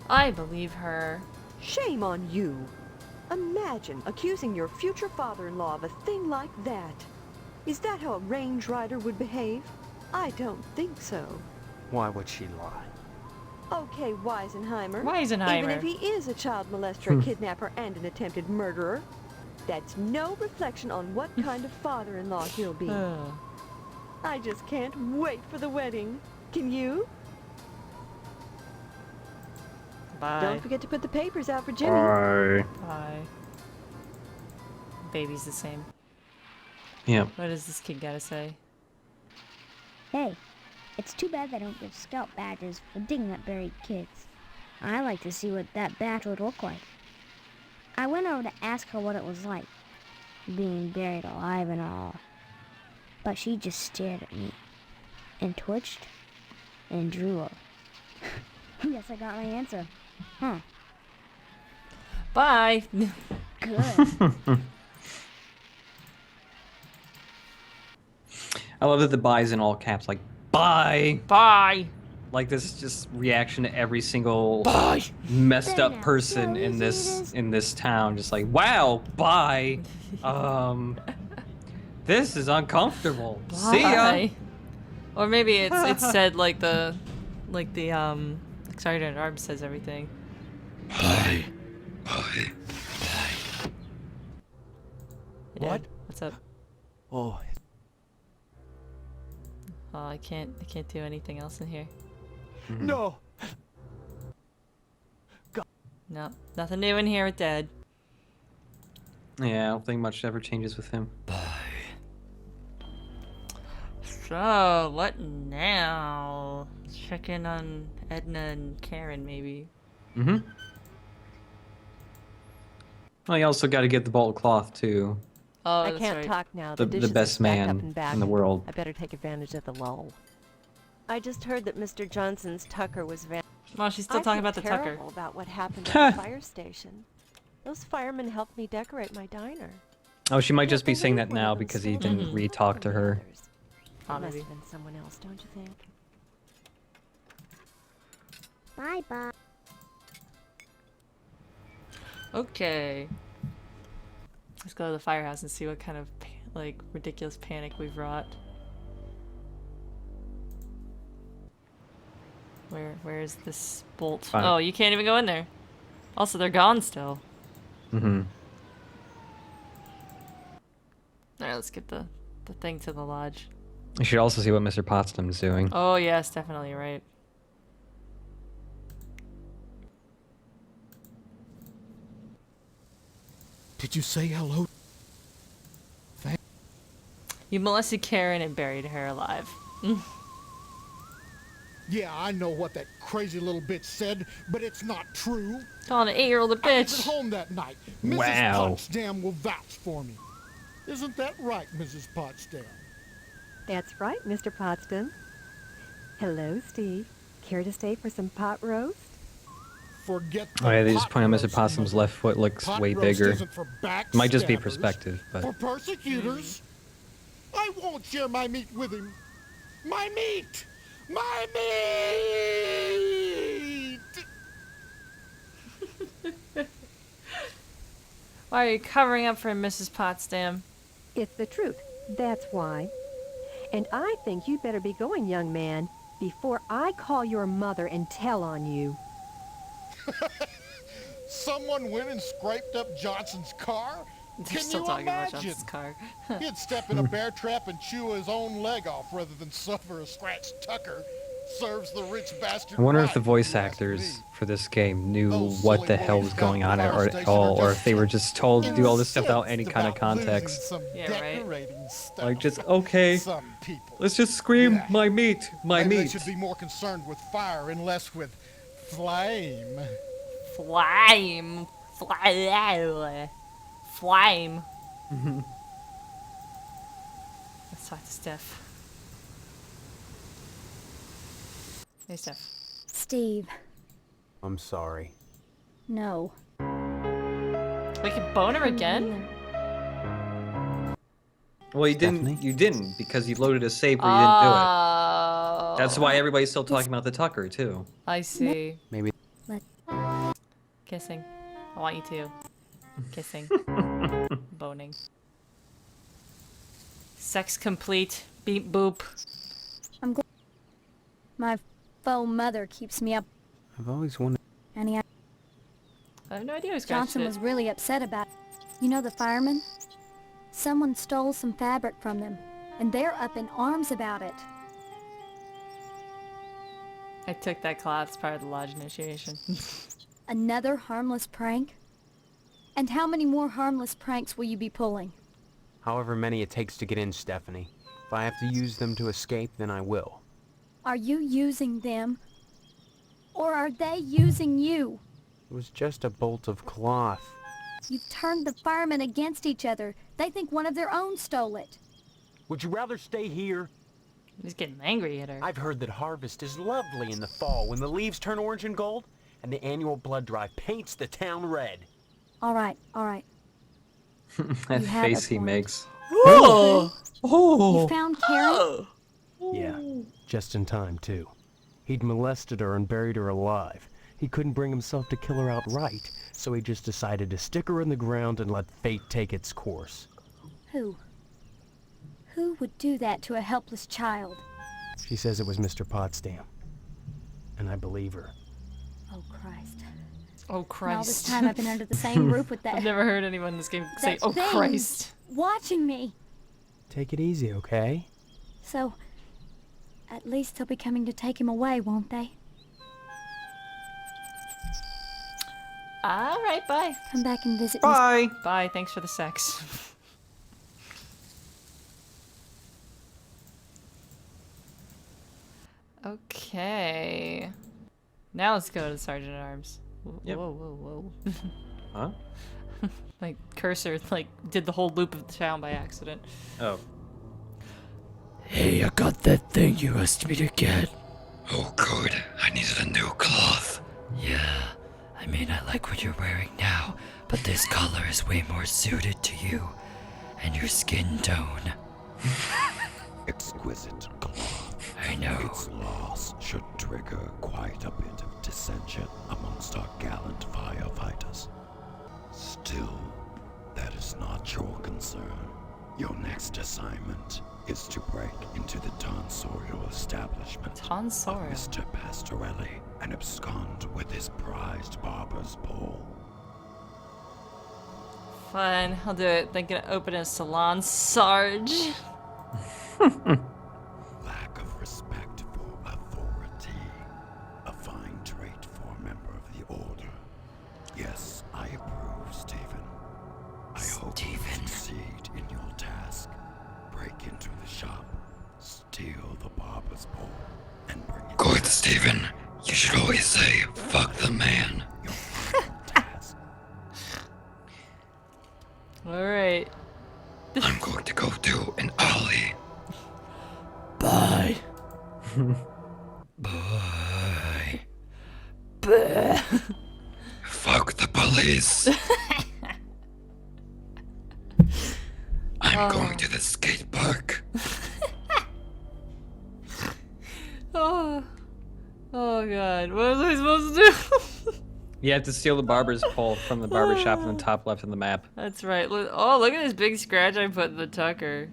I believe her.
Shame on you. Imagine accusing your future father-in-law of a thing like that. Is that how a range rider would behave? I don't think so.
Why would she lie?
Okay, Weisenheimer.
Weisenheimer.
Even if he is a child molester, a kidnapper, and an attempted murderer, that's no reflection on what kind of father-in-law he'll be. I just can't wait for the wedding. Can you?
Bye.
Don't forget to put the papers out for Jimmy.
Bye. Baby's the same.
Yep.
What does this kid gotta say?
Hey, it's too bad they don't give scout badges for digging up buried kids. I like to see what that badge would look like. I went over to ask her what it was like, being buried alive and all. But she just stared at me, and twitched, and drew up. Guess I got my answer. Huh.
Bye.
Good.
I love that the bye's in all caps, like, bye!
Bye.
Like this just reaction to every single
Bye.
messed
Then
up
how
person in this town. Just like, wow, bye. This is uncomfortable. See ya.
Bye. Or maybe it's said like the Sergeant at Arms says everything.
Bye.
Yeah,
What?
What's up?
Oh,
Oh, I can't do anything else in here.
no!
No, nothing new in here with Dad.
Yeah, I don't think much ever changes with him.
So, what now? Check in on Edna and Karen, maybe.
Mm-hmm. Well, you also got to get the bolt of cloth too.
Oh,
I
that's
can't
right.
talk now.
The
dishes
best
are stacked
man
up and back.
in the world.
I better take advantage of the lull. I just heard that Mr. Johnson's Tucker was
Well, she's still talking about the Tucker.
terrible about what happened at the fire station. Those firemen helped me decorate my diner.
Oh, she might just be
Can't
saying
believe
that
one
now
of them
because he
stole
didn't
my
re-talk to
from the
her.
others. It
Oh,
must
maybe.
have been someone else, don't you think?
Bye-bye.
Okay. Let's go to the firehouse and see what kind of like ridiculous panic we've wrought. Where's this bolt?
Fine.
Oh, you can't even go in there. Also, they're gone still.
Mm-hmm.
Alright, let's get the thing to the lodge.
You should also see what Mr. Potsdam's doing.
Oh yes, definitely right.
Did you say hello?
You molested Karen and buried her alive.
Yeah, I know what that crazy little bitch said, but it's not true.
Calling an 8-year-old a
I was at
bitch.
home that night. Mrs.
Wow.
Potsdam will vouch for me. Isn't that right, Mrs. Potsdam?
That's right, Mr. Potsdam. Hello, Steve. Care to stay for some pot roast?
Forget
Oh yeah, they
the
just
pot
point out Mr.
roast,
Possum's
Mother.
left foot looks
Pot
way
roast
bigger.
isn't for
Might just be
backstabbers,
perspective, but
For persecutors. I won't share my meat with him. My meat! My meat!
Why are you covering up for Mrs. Potsdam?
It's the truth. That's why. And I think you'd better be going, young man, before I call your mother and tell on you.
Someone went and scraped up Johnson's car?
They're
Can
still
you
talking about
imagine?
Johnson's car.
He'd step in a bear trap and chew his own leg off rather than suffer a scratched Tucker. Serves the rich bastard
I wonder
right,
if the voice
if you ask
actors
me.
for this game knew
Those
what
silly
the hell
boys
was going
down
on
at the
at
fire
all,
station are
or if they were just told to do all this stuff without any kind of
incensed about
context.
losing some
Yeah, right.
decorating stuff.
Like just okay,
Some people.
let's just scream
Yeah.
my meat, my
Maybe
meat.
They should be more concerned with fire and less with flame.
Flame. Flame. Let's talk to Steph. Hey, Steph.
Steve,
I'm sorry.
no.
We can bone her again?
Well, you
Stephanie?
didn't because you loaded a save where you didn't do it.
Oh.
That's why everybody's still talking about the Tucker too.
I see.
Maybe
Kissing. I want you to. Kissing. Boning. Sex complete. Beep boop.
My faux mother keeps me up,
I've always wondered.
and he
I have no idea who scratched
Johnson
it.
was really upset about it. You know the firemen? Someone stole some fabric from them, and they're up in arms about it.
I took that class as part of the lodge initiation.
Another harmless prank? And how many more harmless pranks will you be pulling?
However many it takes to get in, Stephanie. If I have to use them to escape, then I will.
Are you using them? Or are they using you?
It was just a bolt of cloth.
You've turned the firemen against each other. They think one of their own stole it.
Would you rather stay here?
He's getting angry at her.
I've heard that harvest is lovely in the fall when the leaves turn orange and gold, and the annual blood drive paints the town red.
All right, all right.
That
You have a
face he
point.
makes.
Oh!
You found Karen?
Yeah, just in time, too. He'd molested her and buried her alive. He couldn't bring himself to kill her outright, so he just decided to stick her in the ground and let fate take its course.
Who? Who would do that to a helpless child?
She says it was Mr. Potsdam. And I believe her.
Oh, Christ.
Oh,
And all this
Christ.
time I've been under the same roof with that...
I've never heard anyone in this game say,
that
oh,
thing
Christ.
watching me.
Take it easy, okay?
So, at least they'll be coming to take him away, won't they?
All right, bye.
Come back and visit me.
Bye.
Bye, thanks for the sex. Okay. Now let's go to the Sergeant at Arms. Whoa,
Yep.
whoa, whoa, whoa.
Huh?
My cursor, like, did the whole loop of the town by accident.
Oh.
Hey, I got that thing you asked me to get. Oh, good. I needed a new cloth. Yeah, I mean, I like what you're wearing now, but this color is way more suited to you and your skin tone.
Exquisite cloth.
I know.
Its loss should trigger quite a bit of dissension amongst our gallant firefighters. Still, that is not your concern. Your next assignment is to break into the tonsorial establishment of
Tonsorial?
Mr. Pastorelli and abscond with his prized barber's pole.
Fine, I'll do it. Thinking of opening a salon, Sarge.
Lack of respect for authority. A fine trait for a member of the Order. Yes, I approve, Stephen. I hope you succeed in your task. Break into the shop, steal the barber's pole, and bring it
Good, Stephen. You should always say, fuck the man.
your final task.
Alright.
I'm going to go do an ollie. Bye. Bye. Fuck the police. I'm going to the skate park.
Oh. Oh god. What was I supposed to do?
You have to steal the barber's pole from the barber shop in the top left of the map.
That's right. Oh, look at this big scratch I put in the Tucker.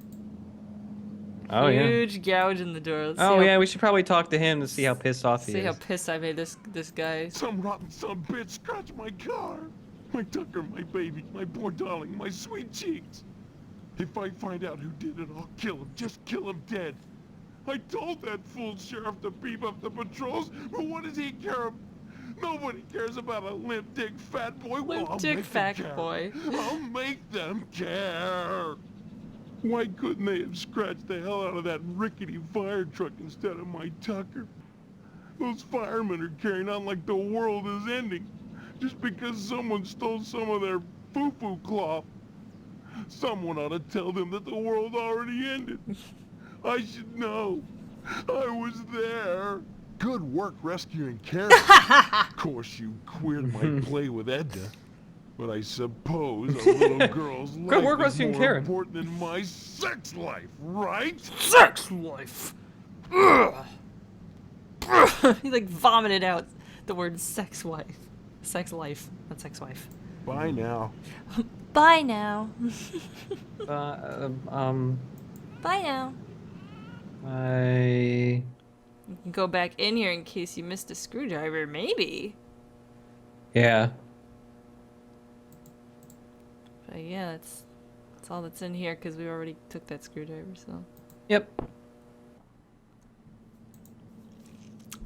Oh, yeah.
Huge gouge in the door. Let's
Oh,
see
yeah, we should probably talk to him to see how pissed off he
See
is.
how pissed I made this guy.
Some rotten son bitch scratched my car. My Tucker, my baby, my poor darling, my sweet cheeks. If I find out who did it, I'll kill him. Just kill him dead. I told that fool sheriff to beef up the patrols, but what does he care? Nobody cares about a limp dick fat boy. Well, I'll
Limp dick
make
fat
them care.
boy.
I'll make them care. Why couldn't they have scratched the hell out of that rickety fire truck instead of my Tucker? Those firemen are carrying on like the world is ending, just because someone stole some of their foo-foo cloth. Someone ought to tell them that the world already ended. I should know. I was there. Good work rescuing Karen. Of course, you queered my play with Edna. But I suppose a little girl's
Good work
life is
rescuing
more
Karen.
important than my sex life, right?
Sex life. He like vomited out the word sex wife. Sex life, not sex wife.
Bye now.
Bye now.
Uh,
Bye now.
I...
You can go back in here in case you missed a screwdriver, maybe.
Yeah.
But yeah, that's all that's in here because we already took that screwdriver, so.
Yep.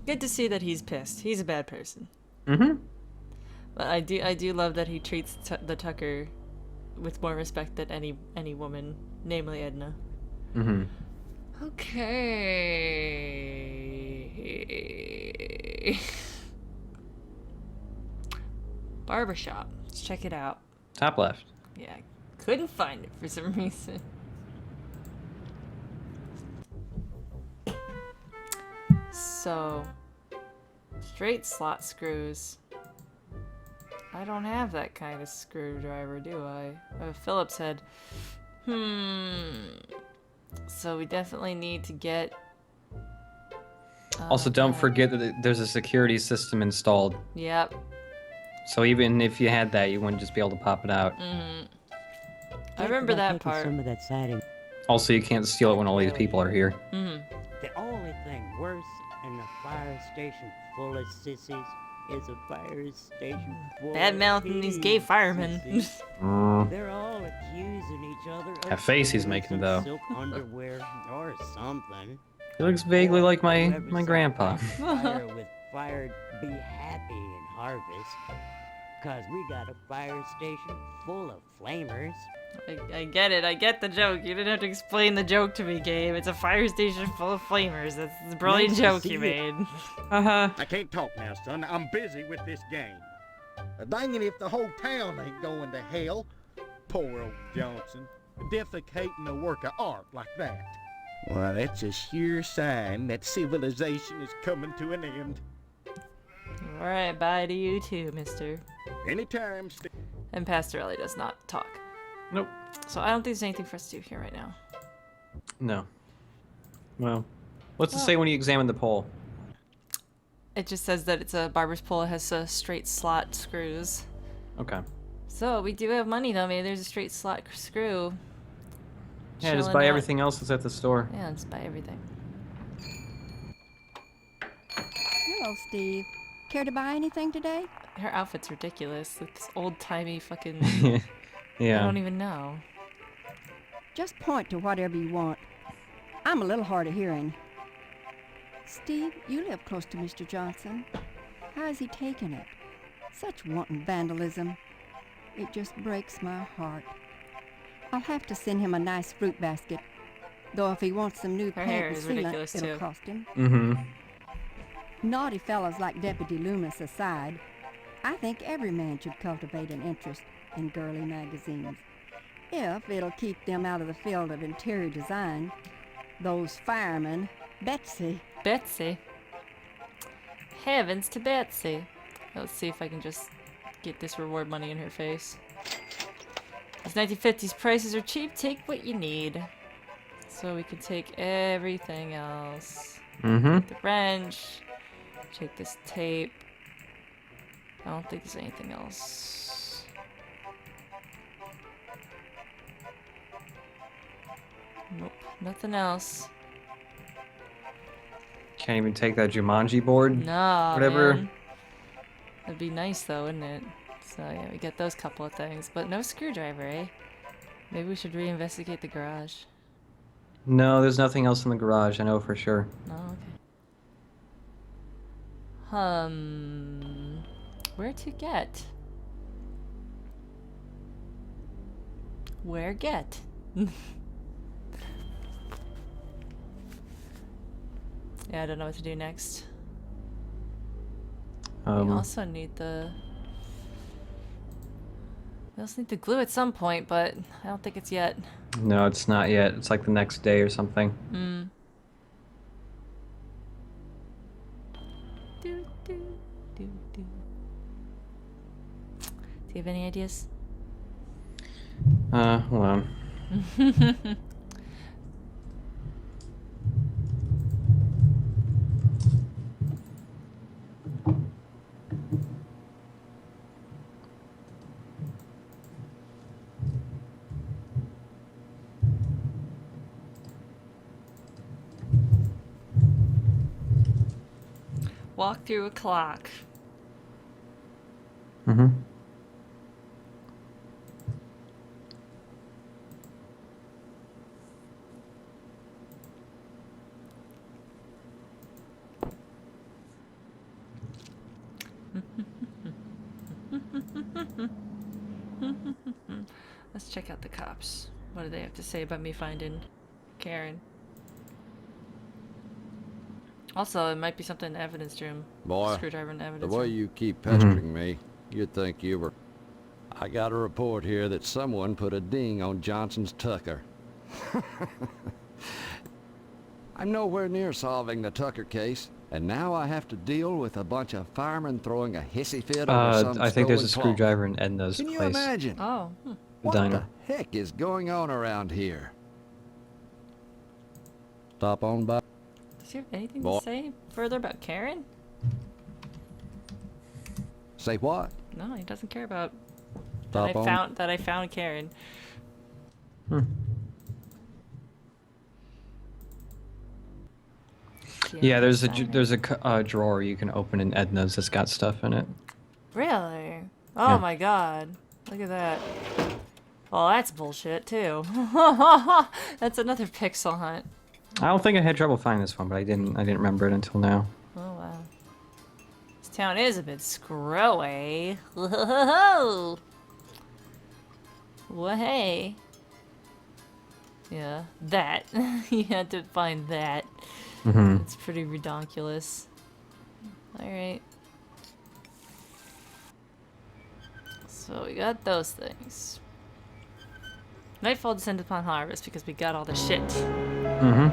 Good to see that he's pissed. He's a bad person.
Mm-hmm.
But I do love that he treats the Tucker with more respect than any woman, namely Edna.
Mm-hmm.
Okay. Barbershop. Let's check it out.
Top left.
Yeah, couldn't find it for some reason. So, straight slot screws. I don't have that kind of screwdriver, do I? I have a Phillips head. So we definitely need to get...
Also, don't forget that there's a security system installed.
Yep.
So even if you had that, you wouldn't just be able to pop it out.
I remember that
taking
part.
Some of that siding.
Also, you can't steal it when all these people are here.
Mm.
The only thing worse than a fire station full of sissies is a fire station full
Bad
of
mouthing these gay firemen.
sissies.
Mm.
They're all accusing each other of
That face he's
stealing
making,
some
though.
silk underwear or something.
He looks vaguely like my
Whoever's
grandpa.
fire with fire be happy in harvest. Cause we got a fire station full of flamers.
I get it. I get the joke. You didn't have to explain the joke to me, Gabe. It's a fire station full of flamers. That's the brilliant
Nice to
joke
see
you
you.
made.
I can't talk now, son. I'm busy with this game. Dang it if the whole town ain't going to hell. Poor old Johnson. Defecating a work of art like that. Well, that's a sure sign that civilization is coming to an end.
Alright, bye to you too, mister.
Anytime,
And Pastor Ellie does not talk.
Nope.
So I don't think there's anything for us to do here right now.
No. Well, what's it say when you examine the pole?
It just says that it's a barber's pole. It has straight slot screws.
Okay.
So we do have money though. Maybe there's a straight slot screw.
Yeah, just
chilling
buy
out.
everything else that's at the store.
Yeah, just buy everything.
Hello, Steve. Care to buy anything today?
Her outfit's ridiculous. Like this old-timey fucking...
Yeah.
I don't even know.
Just point to whatever you want. I'm a little hard of hearing. Steve, you live close to Mr. Johnson. How is he taking it? Such wanton vandalism. It just breaks my heart. I'll have to send him a nice fruit basket. Though if he wants some new
Her
paint
hair
and
is
sealant,
ridiculous,
it'll
too.
cost him.
Mm-hmm.
Naughty fellows like Deputy Loomis aside, I think every man should cultivate an interest in girly magazines. If it'll keep them out of the field of interior design. Those firemen, Betsy.
Betsy? Heavens to Betsy. Let's see if I can just get this reward money in her face. These 1950s prices are cheap. Take what you need. So we can take everything else.
Mm-hmm.
The wrench. Take this tape. I don't think there's anything else. Nope, nothing else.
Can't even take that Jumanji board.
No,
Whatever.
man. That'd be nice though, wouldn't it? So yeah, we get those couple of things, but no screwdriver, eh? Maybe we should reinvestigate the garage.
No, there's nothing else in the garage. I know for sure.
Oh, okay. Where to get? Where get? Yeah, I don't know what to do next. We also need the... We also need the glue at some point, but I don't think it's yet.
No, it's not yet. It's like the next day or something.
Hmm. Do, do, do, do. Do you have any ideas?
Hold on.
Walk through a clock.
Mm-hmm.
Let's check out the cops. What do they have to say about me finding Karen? Also, it might be something in the evidence room.
Boy,
Screwdriver in the
the
evidence
way
room.
you keep pestering me, you'd think you were... I got a report here that someone put a ding on Johnson's Tucker. I'm nowhere near solving the Tucker case, and now I have to deal with a bunch of firemen throwing a hissy fit over some
I think there's a
stolen cloth.
screwdriver in Edna's
Can you
place.
imagine?
Oh.
What
Diner.
the heck is going on around here? Stop on by.
Does he have anything
Boy.
to say further about Karen?
Say what?
No, he doesn't care about
Stop on.
that I found Karen.
Yeah, there's a drawer you can open in Edna's that's got stuff in it.
Really? Oh
Yeah.
my god. Look at that. Well, that's bullshit too. That's another pixel hunt.
I don't think I had trouble finding this one, but I didn't remember it until now.
Oh wow. This town is a bit screwy. Whoa. Well, hey. Yeah, that. You had to find that.
Mhm.
It's pretty redonkulous. Alright. So we got those things. Nightfall descended upon harvest because we got all the shit.
Mm-hmm.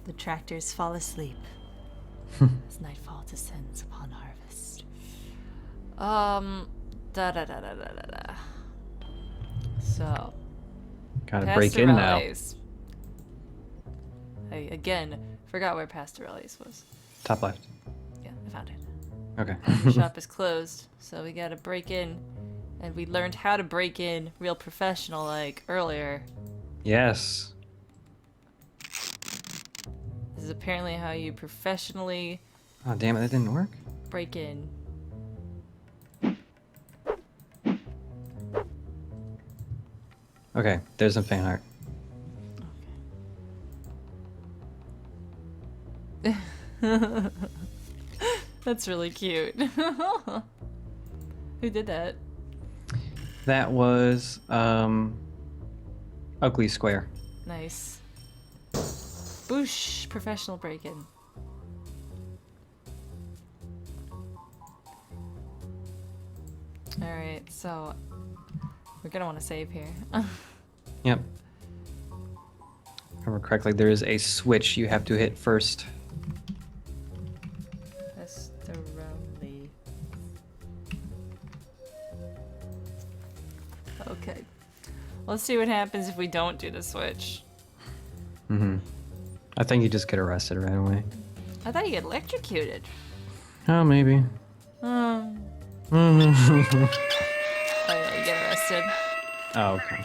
The tractors fall asleep as nightfall descends upon harvest. So,
Gotta break in now.
Pastorelli's. I again forgot where Pastorelli's was.
Top left.
Yeah, I found it.
Okay.
The shop is closed, so we gotta break in, and we learned how to break in real professional like earlier.
Yes.
This is apparently how you professionally
Oh damn it! That didn't work.
break in.
Okay, there's some fan art.
That's really cute. Who did that?
That was Ugly Square.
Nice. Boosh! Professional break-in. Alright, so we're gonna want to save here.
Yep. If I remember correctly, there is a switch you have to hit first.
Pastorelli. Okay. Let's see what happens if we don't do the switch.
Mm-hmm. I think you just get arrested right away.
I thought you get electrocuted.
Oh, maybe.
Oh
Mm-hmm.
yeah, you get arrested.
Oh, okay.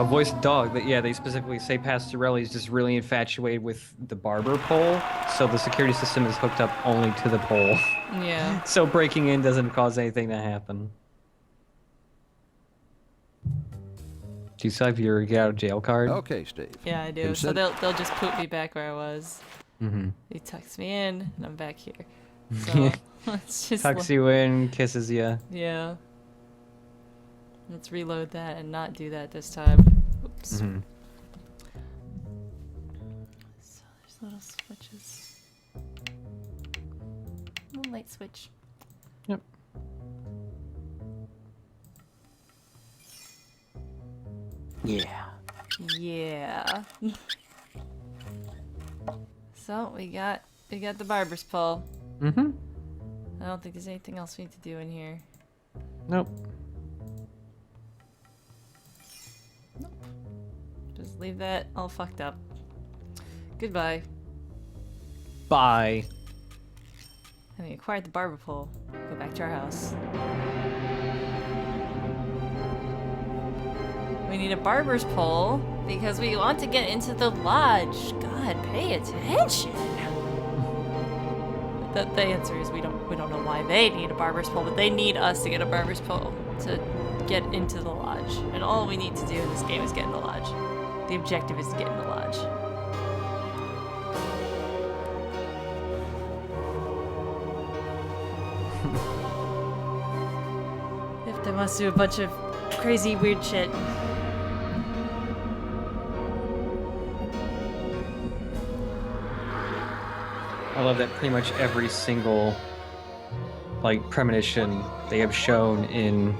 Voice of dog, but yeah, they specifically say Pastorelli is just really infatuated with the barber pole, so the security system is hooked up only to the pole.
Yeah.
So breaking in doesn't cause anything to happen. Do you still have your get out of jail card?
Okay, Steve.
Yeah, I do. So they'll just put me back where I was.
Mm-hmm.
He tucks me in, and I'm back here. So let's just
Tucks you in, kisses you.
Yeah. Let's reload that and not do that this time. Oops.
Mm-hmm.
So there's little switches. Little light switch.
Yep.
Yeah.
Yeah. So we got the barber's pole.
Mm-hmm.
I don't think there's anything else we need to do in here.
Nope.
Just leave that all fucked up. Goodbye.
Bye.
Having acquired the barber pole, go back to our house. We need a barber's pole because we want to get into the lodge. God, pay attention. The answer is we don't know why they need a barber's pole, but they need us to get a barber's pole to get into the lodge. And all we need to do in this game is get in the lodge. The objective is to get in the lodge. If they must do a bunch of crazy weird shit.
I love that pretty much every single like premonition they have shown in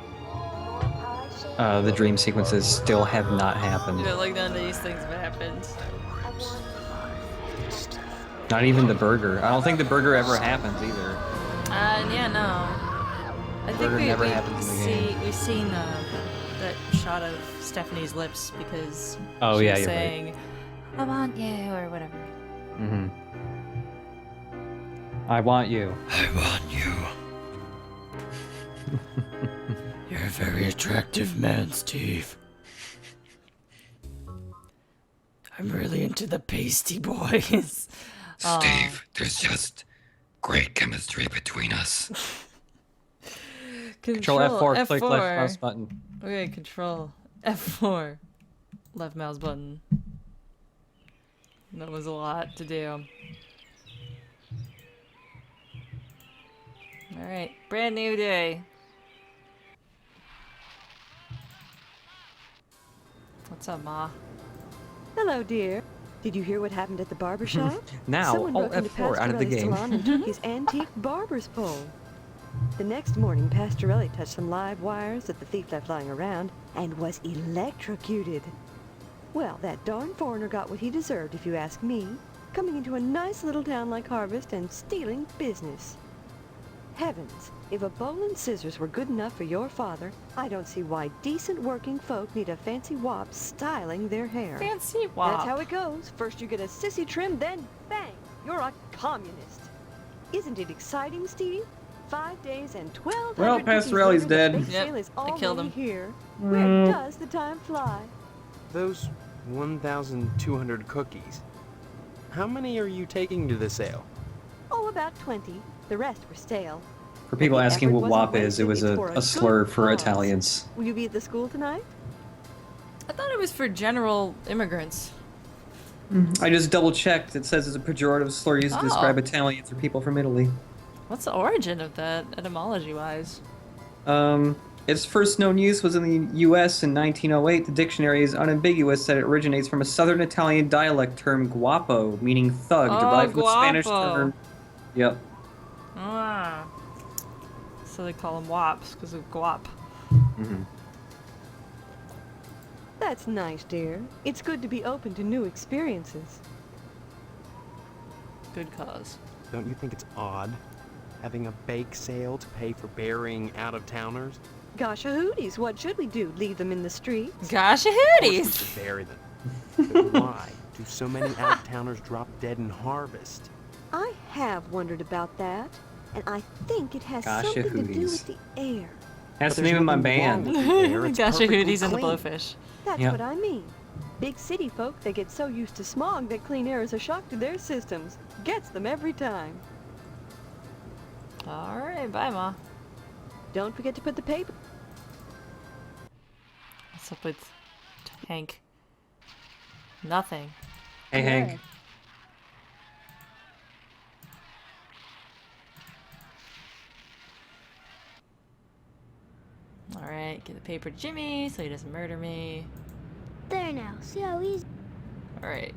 the dream sequences still have not happened.
Yeah, like none of these things have happened.
Not even the burger. I don't think the burger ever happens either.
Yeah, no. I think
Burger never happens in the game.
we've seen that shot of Stephanie's lips because
Oh,
she
yeah,
was
you're right.
saying, I want you, or whatever.
Mm-hmm. I want you.
I want you. You're a very attractive man, Steve. I'm really into the pasty boys.
Steve,
there's just great chemistry between us.
Control F4, click left mouse button.
Okay, control F4, left mouse button. That was a lot to do. Alright, brand new day. What's up, Ma?
Hello, dear. Did you hear what happened at the barber shop?
Now,
Someone broke into
F4 out of the
Pastorelli's
game.
salon and took his antique barber's pole. The next morning, Pastorelli touched some live wires that the thief left lying around and was electrocuted. Well, that darn foreigner got what he deserved, if you ask me, coming into a nice little town like Harvest and stealing business. Heavens, if a bowl and scissors were good enough for your father, I don't see why decent working folk need a fancy wop styling their hair.
Fancy wop.
That's how it goes. First you get a sissy trim, then bang, you're a communist. Isn't it exciting, Steve? 5 days and 1,200
Well, Pastorelli's dead.
Big
Yep,
sale is
I killed
already
him.
here. Where does the time fly?
Those 1,200 cookies. How many are you taking to the sale?
Oh, about 20. The rest were stale.
For people
But the
asking
effort
what
wasn't
WAP is, it was
wasted. It's for
a
good
slur for
cause.
Italians.
Will you be at the school tonight?
I thought it was for general immigrants.
I just double checked. It says it's a pejorative slur used to describe Italians or people from Italy.
What's the origin of that, etymology-wise?
Its first known use was in the U.S. in 1908. The dictionary is unambiguous that it originates from a southern Italian dialect term guapo, meaning thug,
Oh,
derived from the Spanish
guapo.
term. Yep.
Ah. So they call them wops because of guap.
Mm-hmm.
That's nice, dear. It's good to be open to new experiences.
Good cause.
Don't you think it's odd having a bake sale to pay for burying out-of-towners?
Gosh, hooties, what should we do? Leave them in the streets?
Gosh,
Of course we
hooties!
should bury them. But why do so many out-of-towners drop dead in Harvest?
I have wondered about that, and I think it has
Gosh,
something to do
hooties.
with the air.
That's the
there's
name of my
nothing wrong
band.
with the air, it's
Gosh,
perfectly
hooties and the
clean.
blowfish.
That's
Yep.
what I mean. Big city folk, they get so used to smog that clean air is a shock to their systems. Gets them every time.
Alright, bye, Ma.
Don't forget to put the paper.
What's up with Hank? Nothing.
Hey, Hank.
Alright, give the paper to Jimmy so he doesn't murder me.
There now. See how easy.
Alright.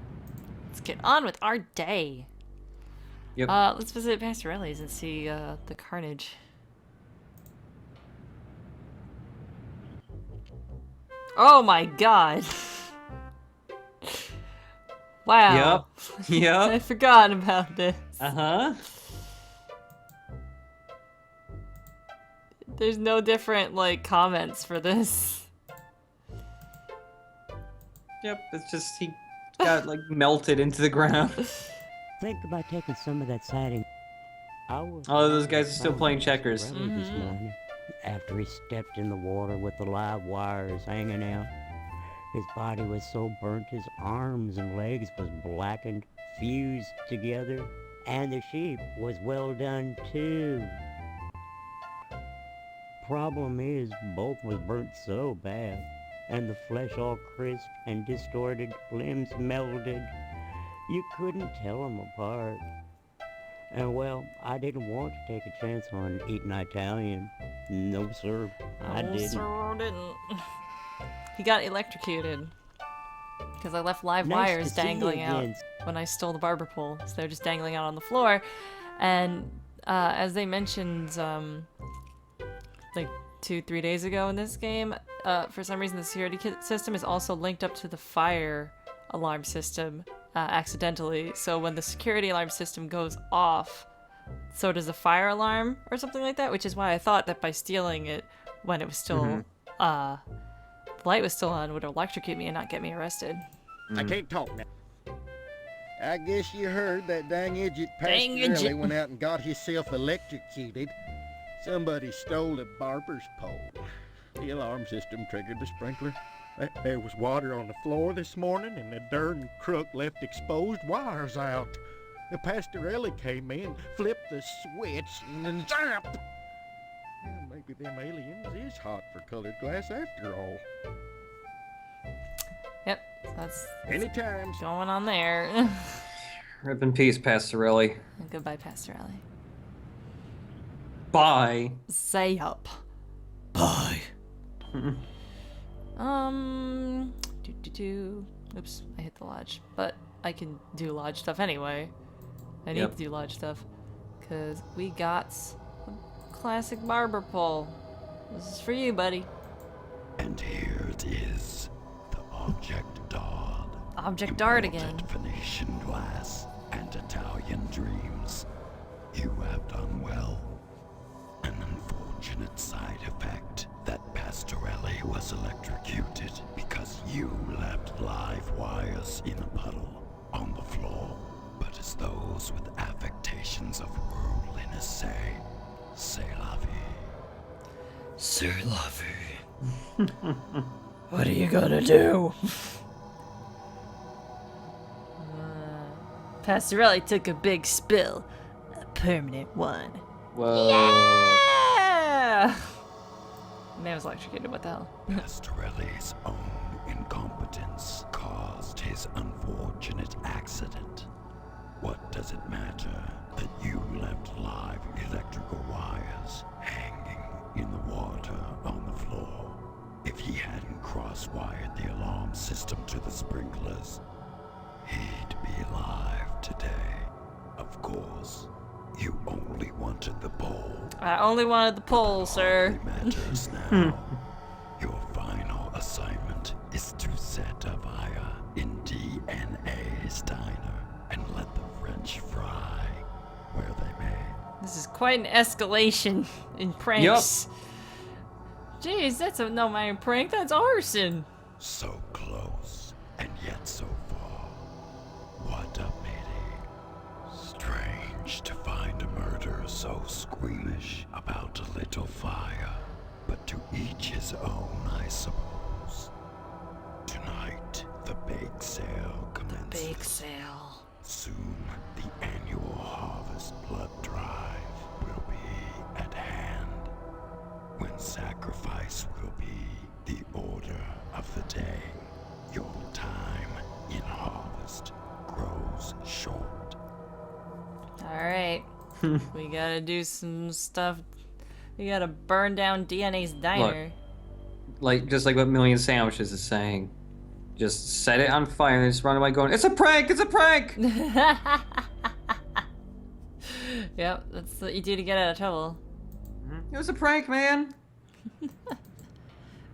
Let's get on with our day.
Yep.
Let's visit Pastorelli's and see the carnage. Oh my god. Wow.
Yep. Yep.
I forgot about this.
Uh-huh.
There's no different, like, comments for this.
Yep, it's just he got, like, melted into the ground.
Think about taking some of that siding.
Oh, those guys are still playing checkers.
Early this morning, after he stepped in the water with the live wires hanging out. His body was so burnt, his arms and legs was blackened, fused together, and the sheep was well done too. Problem is, both was burnt so bad, and the flesh all crisp and distorted, limbs melded. You couldn't tell them apart. And well, I didn't want to take a chance on eating Italian. No, sir, I
No,
didn't.
sir, I didn't. He got electrocuted. Because I left live
Nice
wires
to see you
dangling out
again.
when I stole the barber pole. So they're just dangling out on the floor. And as they mentioned, like 2-3 days ago in this game, for some reason the security system is also linked up to the fire alarm system accidentally. So when the security alarm system goes off, so does the fire alarm or something like that, which is why I thought that by stealing it when it was still the light was still on, would electrocute me and not get me arrested.
I can't talk now. I guess you heard that dang idiot
Dang
Pastorelli
idiot.
went out and got himself electrocuted. Somebody stole the barber's pole. The alarm system triggered the sprinkler. There was water on the floor this morning, and the darn crook left exposed wires out. The Pastorelli came in, flipped the switch, and then zap! Well, maybe them aliens is hot for colored glass after all.
Yep, that's
Anytime.
going on there.
Rip in peace, Pastorelli.
Goodbye, Pastorelli.
Bye.
Say up.
Bye.
Oops, I hit the lodge. But I can do lodge stuff anyway. I need to do lodge stuff. Because we got a classic barber pole. This is for you, buddy.
And here it is, the object dart.
Object dart again.
Imported Venetian glass and Italian dreams. You have done well. An unfortunate side effect that Pastorelli was electrocuted because you left live wires in a puddle on the floor. But as those with affectations of worldliness say la vie.
C'est la vie. What are you gonna do?
Pastorelli took a big spill. A permanent one.
Whoa.
Yeah! Man was electrocuted, what the hell?
Pastorelli's own incompetence caused his unfortunate accident. What does it matter that you left live electrical wires hanging in the water on the floor? If he hadn't cross-wired the alarm system to the sprinklers, he'd be alive today. Of course, you only wanted the pole.
I only wanted the pole, sir.
Matters now. Your final assignment is to set a fire in DNA's diner and let the French fry where they may.
This is quite an escalation in pranks. Jeez, that's a no mind prank. That's arson.
So close, and yet so far. What a pity. Strange to find a murderer so squeamish about a little fire. But to each his own, I suppose. Tonight, the bake sale commences.
Bake sale.
Soon, the annual harvest blood drive will be at hand. When sacrifice will be the order of the day, your time in harvest grows short.
Alright. We gotta do some stuff. We gotta burn down DNA's diner.
Just like what Million Sandwiches is saying. Just set it on fire and just run away going, it's a prank! It's a prank!
Yep, that's what you do to get out of trouble.
It was a prank, man!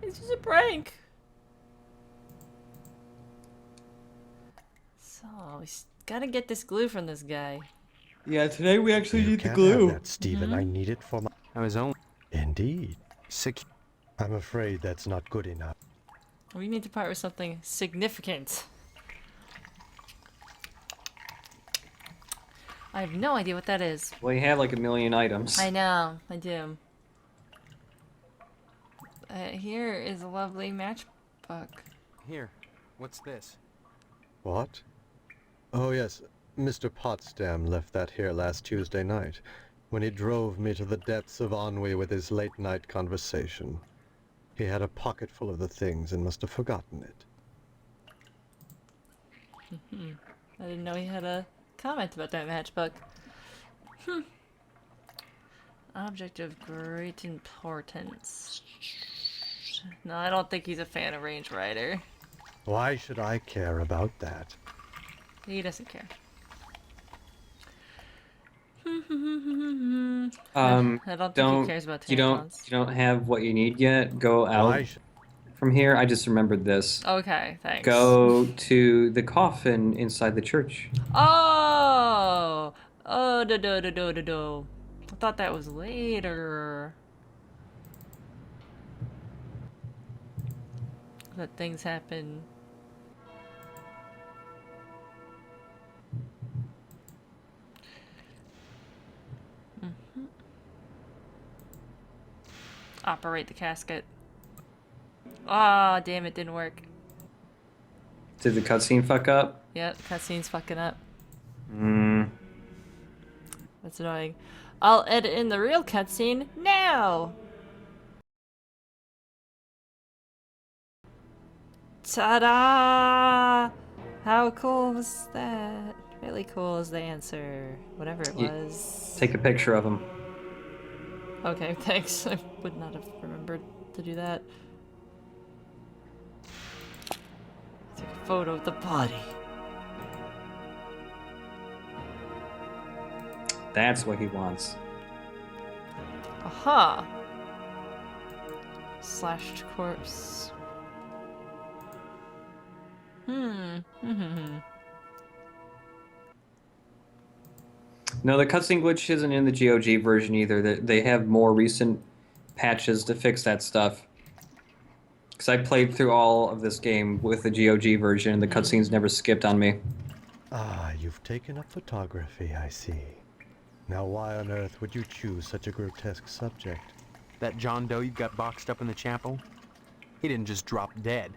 It's just a prank! So, we gotta get this glue from this guy.
Yeah, today we actually need the
Can't
glue.
have that, Stephen. I need it for my...
I was only...
Indeed. I'm afraid that's not good enough.
We need to part with something significant. I have no idea what that is.
Well, you have like a million items.
I know, I do. Here is a lovely matchbook.
Here, what's this?
What? Oh yes, Mr. Potsdam left that here last Tuesday night, when he drove me to the depths of ennui with his late-night conversation. He had a pocket full of the things and must have forgotten it.
I didn't know he had a comment about that matchbook. Object of great importance. No, I don't think he's a fan of Range Rider.
Why should I care about that?
He doesn't care. I don't think he cares about tampons.
You don't have what you need yet. Go out from here. I just remembered this.
Okay, thanks.
Go to the coffin inside the church.
Oh! Oh, do. I thought that was later. that things happen. Operate the casket. Ah, damn, it didn't work.
Did the cutscene fuck up?
Yep, cutscene's fucking up. That's annoying. I'll edit in the real cutscene now! Ta-da! How cool was that? Really cool is the answer. Whatever it was.
Take a picture of him.
Okay, thanks. I would not have remembered to do that. Take a photo of the body.
That's what he wants.
Aha! Slashed corpse.
No, the cutscene glitch isn't in the GOG version either. They have more recent patches to fix that stuff. Because I played through all of this game with the GOG version, and the cutscenes never skipped on me.
Ah, you've taken up photography, I see. Now why on earth would you choose such a grotesque subject?
That John Doe you've got boxed up in the chapel? He didn't just drop dead.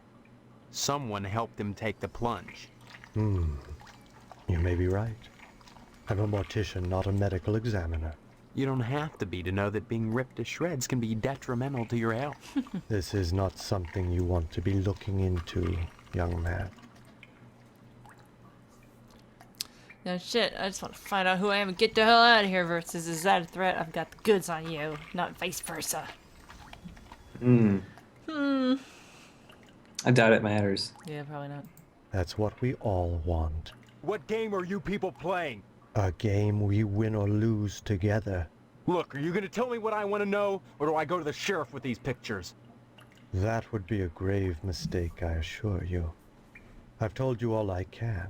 Someone helped him take the plunge.
You may be right. I'm a mortician, not a medical examiner.
You don't have to be to know that being ripped to shreds can be detrimental to your health.
This is not something you want to be looking into, young man.
No shit, I just want to find out who I am and get the hell out of here versus is that a threat? I've got the goods on you, not vice versa.
I doubt it matters.
Yeah, probably not.
That's what we all want.
What game are you people playing?
A game we win or lose together.
Look, are you gonna tell me what I want to know, or do I go to the sheriff with these pictures?
That would be a grave mistake, I assure you. I've told you all I can.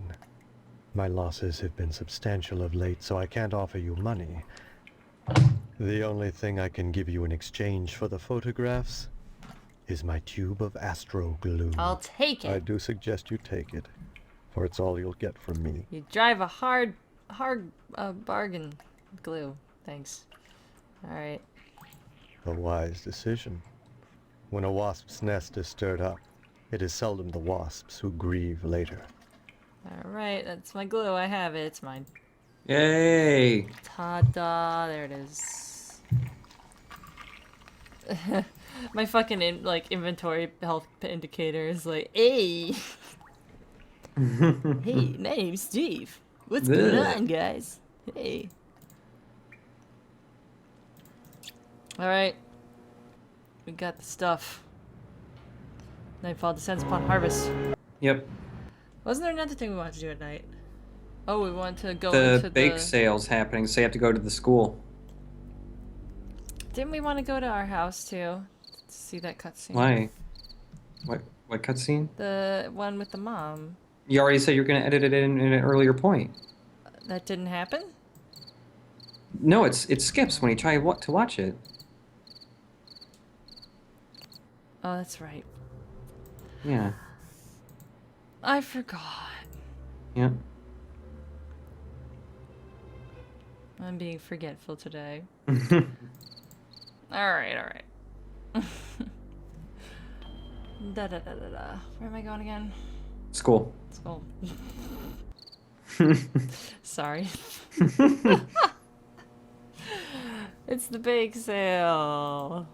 My losses have been substantial of late, so I can't offer you money. The only thing I can give you in exchange for the photographs is my tube of astro glue.
I'll take it.
I do suggest you take it, for it's all you'll get from me.
You drive a hard bargain. Glue. Thanks. Alright.
A wise decision. When a wasp's nest is stirred up, it is seldom the wasps who grieve later.
Alright, that's my glue. I have it. It's mine.
Yay!
Ta-da! There it is. My fucking inventory health indicator is like, hey! Hey, my name's Steve. What's going on, guys? Hey. Alright. We got the stuff. Nightfall descends upon harvest.
Yep.
Wasn't there another thing we wanted to do at night? Oh, we wanted to go
The
into
bake sale's happening, so you have to go to the school.
Didn't we want to go to our house too? To see that cutscene.
Why? What cutscene?
The one with the mom.
You already said you're going to edit it in an earlier point.
That didn't happen?
No, it skips when you try to watch it.
Oh, that's right.
Yeah.
I forgot.
Yeah.
I'm being forgetful today. Alright, alright. Da-da-da-da-da. Where am I going again?
School.
School. Sorry. It's the bake sale.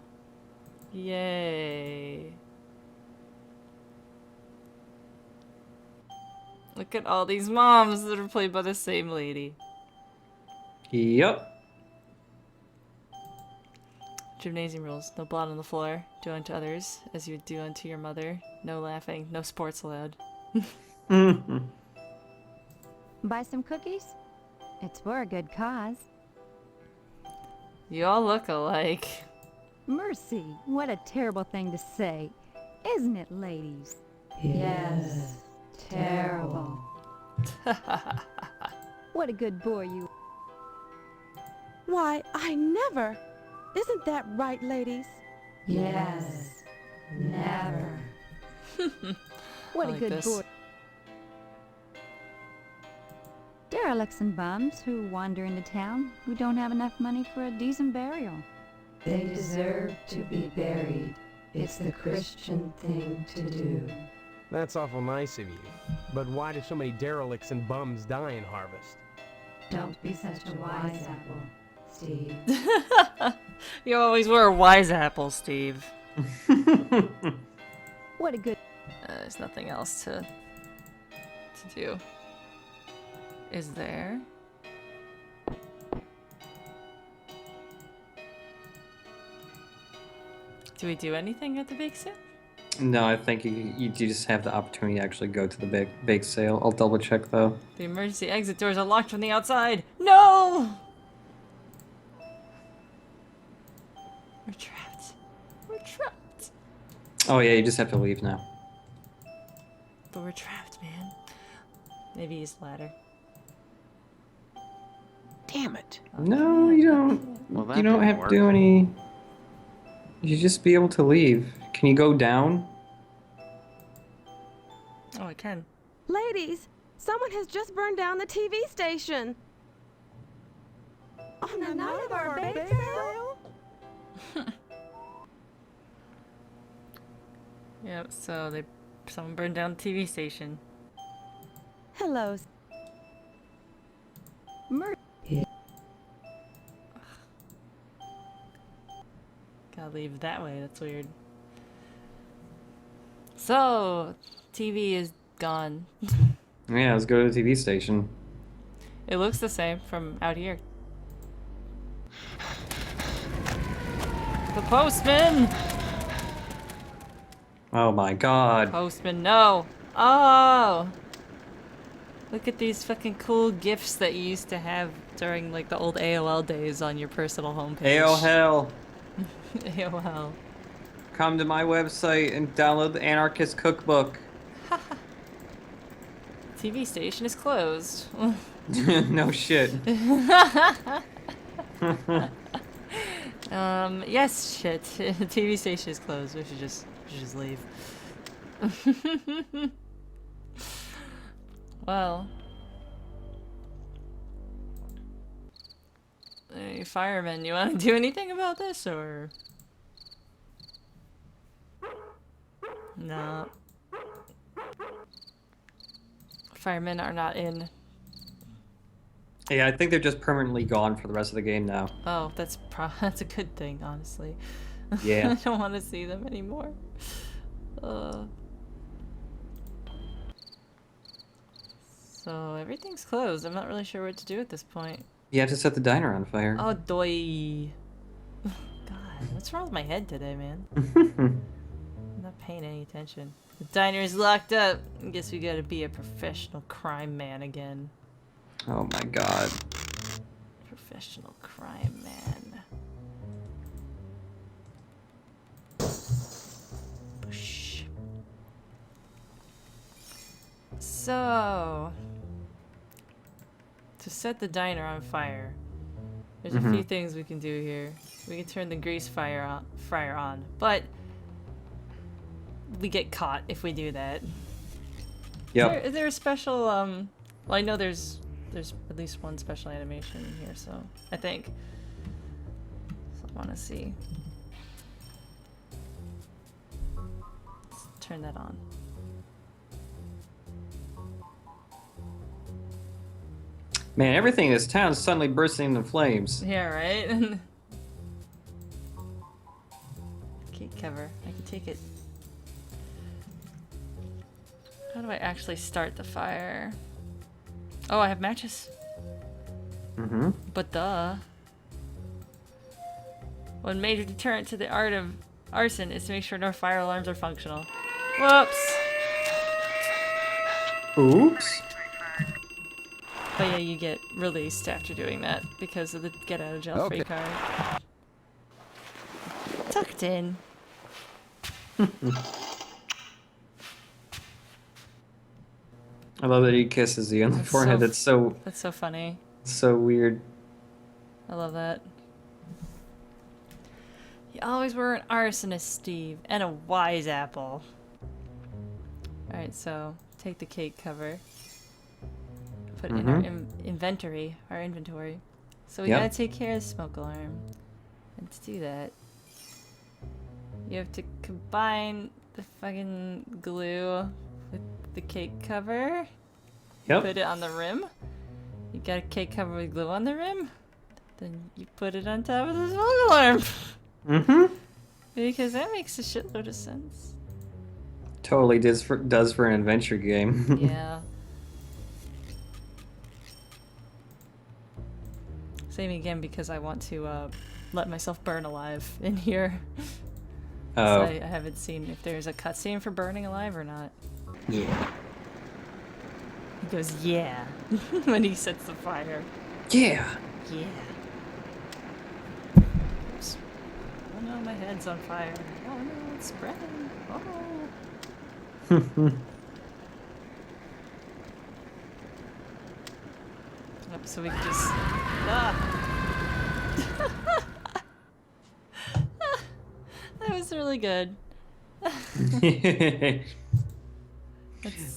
Yay. Look at all these moms that are played by the same lady.
Yep.
Gymnasium rules. No blood on the floor. Do unto others as you would do unto your mother. No laughing. No sports allowed.
Buy some cookies? It's for a good cause.
You all look alike.
Mercy, what a terrible thing to say. Isn't it, ladies?
Yes. Terrible.
What a good boy you.
Why, I never. Isn't that right, ladies?
Yes. Never.
What
I
a
like
good
this.
boy.
Derelicts and bums who wander into town who don't have enough money for a decent burial.
They deserve to be buried. It's the Christian thing to do.
That's awful nice of you. But why do so many derelicts and bums die in Harvest?
Don't be such a wise apple, Steve.
You always were a wise apple, Steve.
What a good.
There's nothing else to do. Is there? Do we do anything at the bake sale?
No, I think you just have the opportunity to actually go to the bake sale. I'll double check though.
The emergency exit doors are locked from the outside. No! We're trapped. We're trapped.
Oh yeah, you just have to leave now.
But we're trapped, man. Maybe use the ladder.
Damn it.
No, you don't.
Well, that
you don't
didn't
have
work.
to do any. You just be able to leave. Can you go down?
Oh, I can.
Ladies, someone has just burned down the TV station. On the night of our bake sale?
Yep, so someone burned down the TV station.
Hello.
Gotta leave that way, that's weird. So, TV is gone.
Yeah, let's go to the TV station.
It looks the same from out here. The postman!
Oh my god.
Postman, no! Oh! Look at these fucking cool gifts that you used to have during like the old AOL days on your personal homepage.
AOL.
AOL.
Come to my website and download the Anarchist Cookbook.
TV station is closed.
No shit.
Yes, shit. TV station is closed. We should just leave. Well. Hey, fireman, you want to do anything about this, or? No. Firemen are not in.
Yeah, I think they're just permanently gone for the rest of the game now.
Oh, that's a good thing, honestly.
Yeah.
I don't want to see them anymore. So everything's closed. I'm not really sure what to do at this point.
You have to set the diner on fire.
Oh, doy. God, what's wrong with my head today, man? I'm not paying any attention. The diner is locked up. I guess we gotta be a professional crime man again.
Oh my god.
Professional crime man. Boosh. So, to set the diner on fire, there's a few things we can do here. We can turn the grease fryer on, but we get caught if we do that.
Yep.
Is there a special well, I know there's at least one special animation in here, so I think. So I want to see. Let's turn that on.
Man, everything in this town is suddenly bursting into flames.
Yeah, right? Cake cover. I can take it. How do I actually start the fire? Oh, I have matches.
Mm-hmm.
But duh. One major deterrent to the art of arson is to make sure no fire alarms are functional. Whoops!
Oops.
But yeah, you get released after doing that because of the get out of jail free card. Tucked in.
I love that he kisses you on the forehead. That's so
funny.
So weird.
I love that. You always were an arsonist, Steve, and a wise apple. Alright, so take the cake cover. Put it in our inventory. So we
Yep.
gotta take care of the smoke alarm. And to do that, you have to combine the fucking glue with the cake cover.
Yep.
Put it on the rim. You got a cake cover with glue on the rim. Then you put it on top of the smoke alarm.
Mm-hmm.
Because that makes a shitload of sense.
Totally does for an adventure game.
Yeah. Same again because I want to let myself burn alive in here.
Oh.
I haven't seen if there's a cutscene for burning alive or not.
Yeah.
He goes, yeah, when he sets the fire.
Yeah.
Yeah. Oops. Oh no, my head's on fire. Oh no, it's spreading. Oh. Yep, so we can just... That was really good.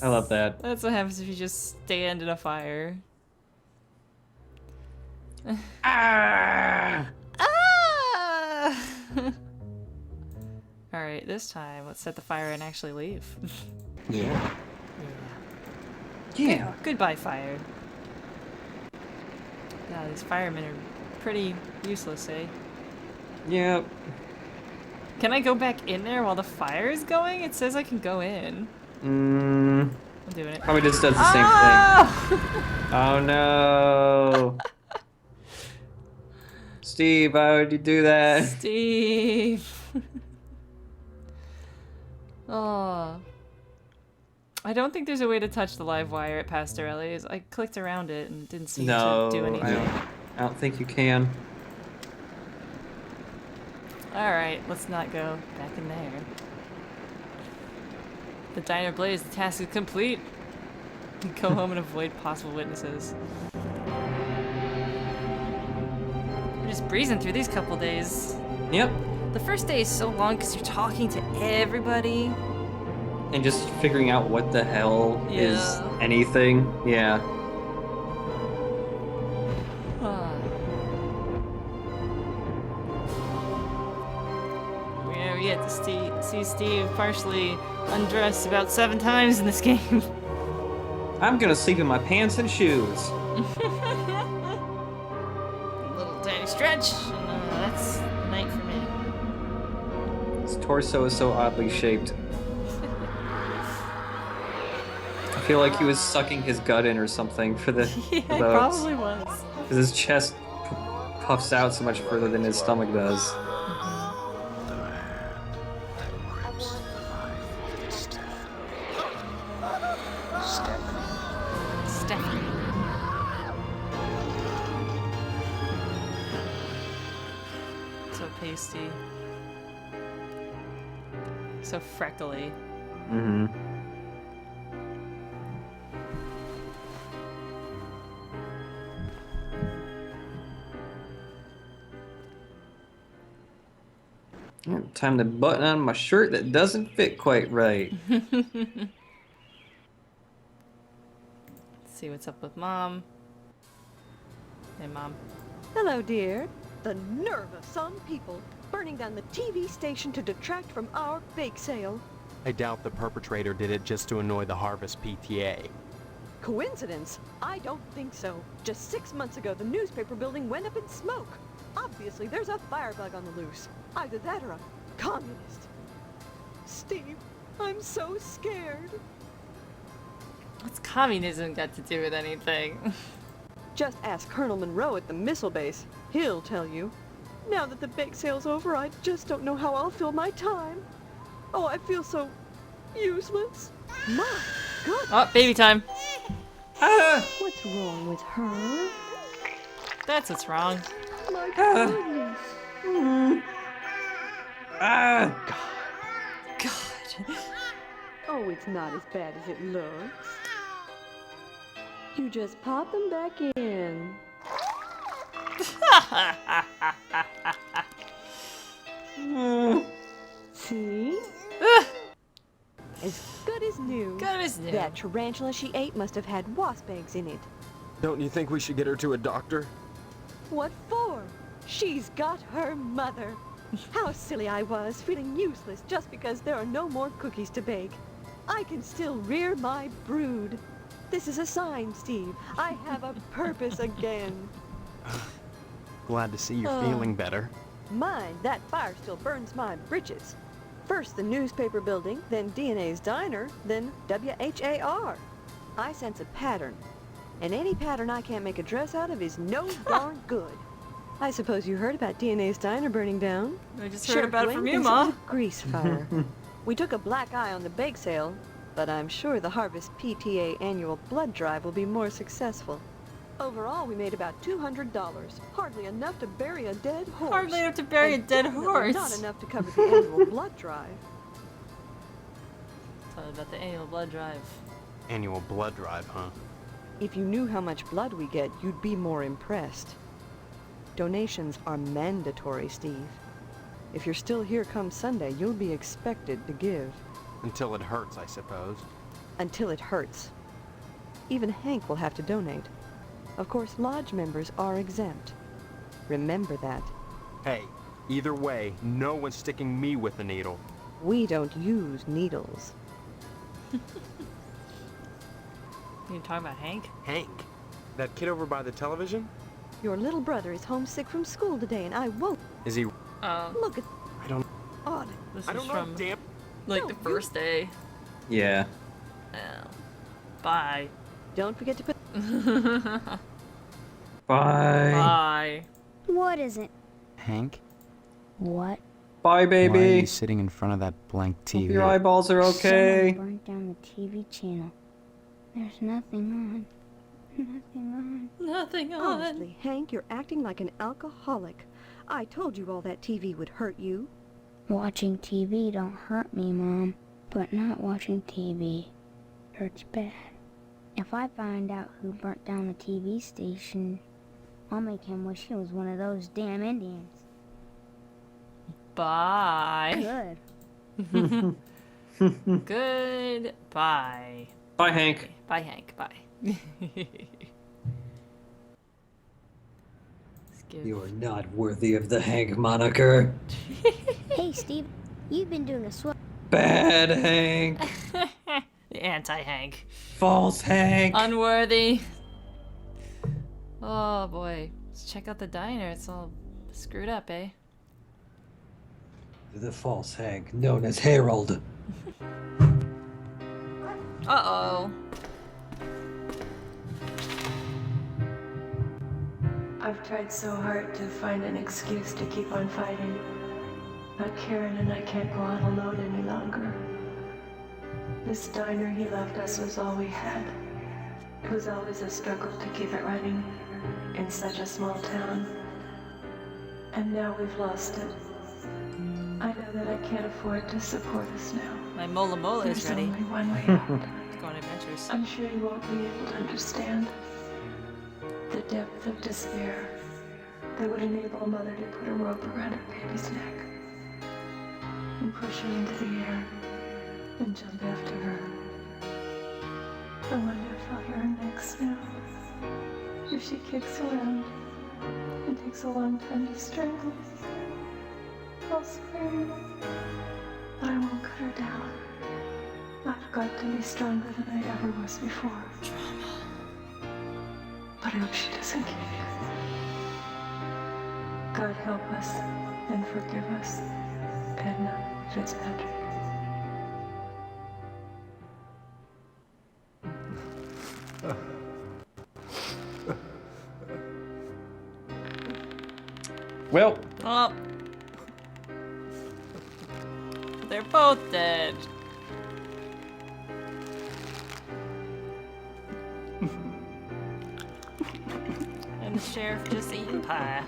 I love that.
That's what happens if you just stand in a fire.
Ah!
Ah! Alright, this time let's set the fire and actually leave.
Yeah. Yeah.
Goodbye, fire. Yeah, these firemen are pretty useless, eh?
Yep.
Can I go back in there while the fire is going? It says I can go in.
I'm
doing it.
Probably just does the same thing. Oh no. Steve, why would you do that?
Steve. Oh. I don't think there's a way to touch the live wire at Pastorelli's. I clicked around it and didn't seem
No,
to do anything.
I don't think you can.
Alright, let's not go back in there. The diner blaze, the task is complete. Go home and avoid possible witnesses. We're just breezing through these couple days.
Yep.
The first day is so long because you're talking to everybody.
And just figuring out what the hell is
Yeah.
anything. Yeah.
Yeah, we get to see Steve partially undressed about 7 times in this game.
I'm gonna sleep in my pants and shoes.
Little tiny stretch, and that's night for me.
His torso is so oddly shaped. I feel like he was sucking his gut in or something for the
Yeah, it
those.
probably was.
Because his chest puffs out so much further than his stomach does.
Stephanie. So pasty. So freckly.
Mm-hmm. Time to button on my shirt that doesn't fit quite right.
Let's see what's up with Mom. Hey, Mom.
Hello, dear. The nerve of some people burning down the TV station to detract from our bake sale.
I doubt the perpetrator did it just to annoy the Harvest PTA.
Coincidence? I don't think so. Just 6 months ago, the newspaper building went up in smoke. Obviously, there's a firebug on the loose. Either that or a communist. Steve, I'm so scared.
What's communism got to do with anything?
Just ask Colonel Monroe at the missile base. He'll tell you. Now that the bake sale's over, I just don't know how I'll fill my time. Oh, I feel so useless. My God.
Oh, baby time.
What's wrong with her?
That's what's wrong.
My goodness.
God.
Oh, it's not as bad as it looks. You just pop them back in. See? As good as new.
Good as new.
That tarantula she ate must have had wasp eggs in it.
Don't you think we should get her to a doctor?
What for? She's got her mother. How silly I was, feeling useless just because there are no more cookies to bake. I can still rear my brood. This is a sign, Steve. I have a purpose again.
Glad to see you're feeling better.
Mind, that fire still burns my britches. First the newspaper building, then DNA's diner, then WHAR. I sense a pattern. And any pattern I can't make a dress out of is no darn good. I suppose you heard about DNA's diner burning down.
I just heard about it from you,
Ma.
Ma.
Grease fire. We took a black eye on the bake sale, but I'm sure the Harvest PTA annual blood drive will be more successful. Overall, we made about $200. Hardly enough to bury a dead horse.
Hardly enough to bury a dead horse.
Not enough to cover the annual blood drive.
Tell me about the annual blood drive.
Annual blood drive, huh?
If you knew how much blood we get, you'd be more impressed. Donations are mandatory, Steve. If you're still here come Sunday, you'll be expected to give.
Until it hurts, I suppose.
Until it hurts. Even Hank will have to donate. Of course, lodge members are exempt. Remember that.
Hey, either way, no one's sticking me with a needle.
We don't use needles.
You talking about Hank?
Hank? That kid over by the television?
Your little brother is homesick from school today, and I won't.
Is he?
Look at.
I don't.
Odd.
This
I
is
don't know,
from
damn.
like the first day.
Yeah.
Oh. Bye.
Don't forget to put.
Bye.
Bye.
What is it?
Hank?
What?
Bye,
Why are
baby.
you sitting in front of that blank TV?
Hope your eyeballs are okay.
Someone burnt down the TV channel. There's nothing on. Nothing on.
Nothing on.
Honestly, Hank, you're acting like an alcoholic. I told you all that TV would hurt you.
Watching TV don't hurt me, Mom. But not watching TV hurts bad. If I find out who burnt down the TV station, I'll make him wish he was one of those damn Indians.
Bye.
Good.
Goodbye.
Bye, Hank.
Bye, Hank. Bye.
You are not worthy of the Hank moniker.
Hey, Steve, you've been doing a swell.
Bad Hank.
The anti-Hank.
False Hank.
Unworthy. Oh boy. Let's check out the diner. It's all screwed up, eh?
The false Hank, known as Harold.
Uh-oh.
I've tried so hard to find an excuse to keep on fighting. But Karen and I can't go out alone any longer. This diner he left us was all we had. It was always a struggle to keep it running in such a small town. And now we've lost it. I know that I can't afford to support us now.
My Mola Mola is
There's
ready.
only one way out.
Let's go on adventures.
I'm sure you won't be able to understand the depth of despair that would enable a mother to put a rope around her baby's neck and push her into the air and jump after her. I wonder if I'll hear her next now. If she kicks around and takes a long time to strangle, I'll scream, but I won't cut her down. I've got to be stronger than I ever was before. But I hope she doesn't get it. God help us and forgive us, Edna Fitzpatrick.
Well.
Oh. They're both dead. And the sheriff just eating pie.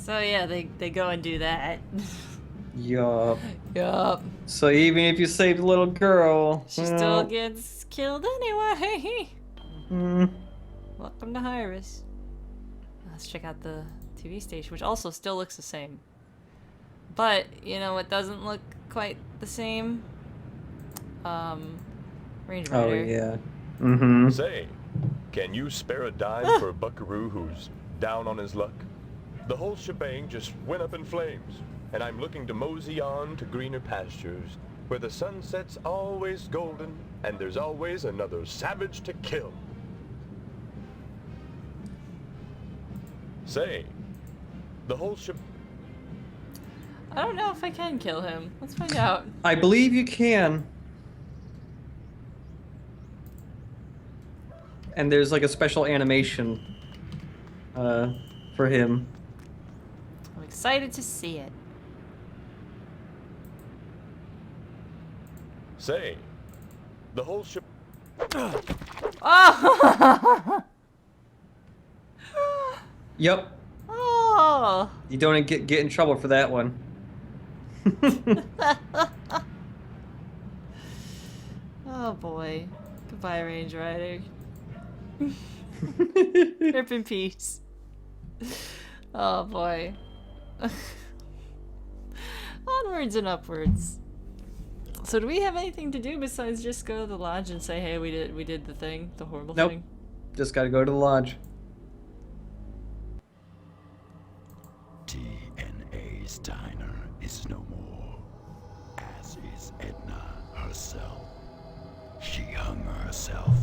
So yeah, they go and do that.
Yup.
Yup.
So even if you saved a little girl,
She still gets killed anyway. Welcome to Hyris. Let's check out the TV station, which also still looks the same. But, you know what doesn't look quite the same? Range Rider.
Oh, yeah. Mm-hmm.
Say, can you spare a dime for a buckaroo who's down on his luck? The whole shebang just went up in flames, and I'm looking to mosey on to greener pastures, where the sunset's always golden, and there's always another savage to kill. Say, the whole
I don't know if I can kill him. Let's find out.
I believe you can. And there's like a special animation for him.
I'm excited to see it.
Say, the whole
Oh!
Yep.
Oh!
You don't get in trouble for that one.
Oh boy. Goodbye, Range Rider. Rip in peace. Oh boy. Onwards and upwards. So do we have anything to do besides just go to the lodge and say, hey, we did the thing, the horrible
Nope.
thing?
Just gotta go to the lodge.
DNA's diner is no more, as is Edna herself. She hung herself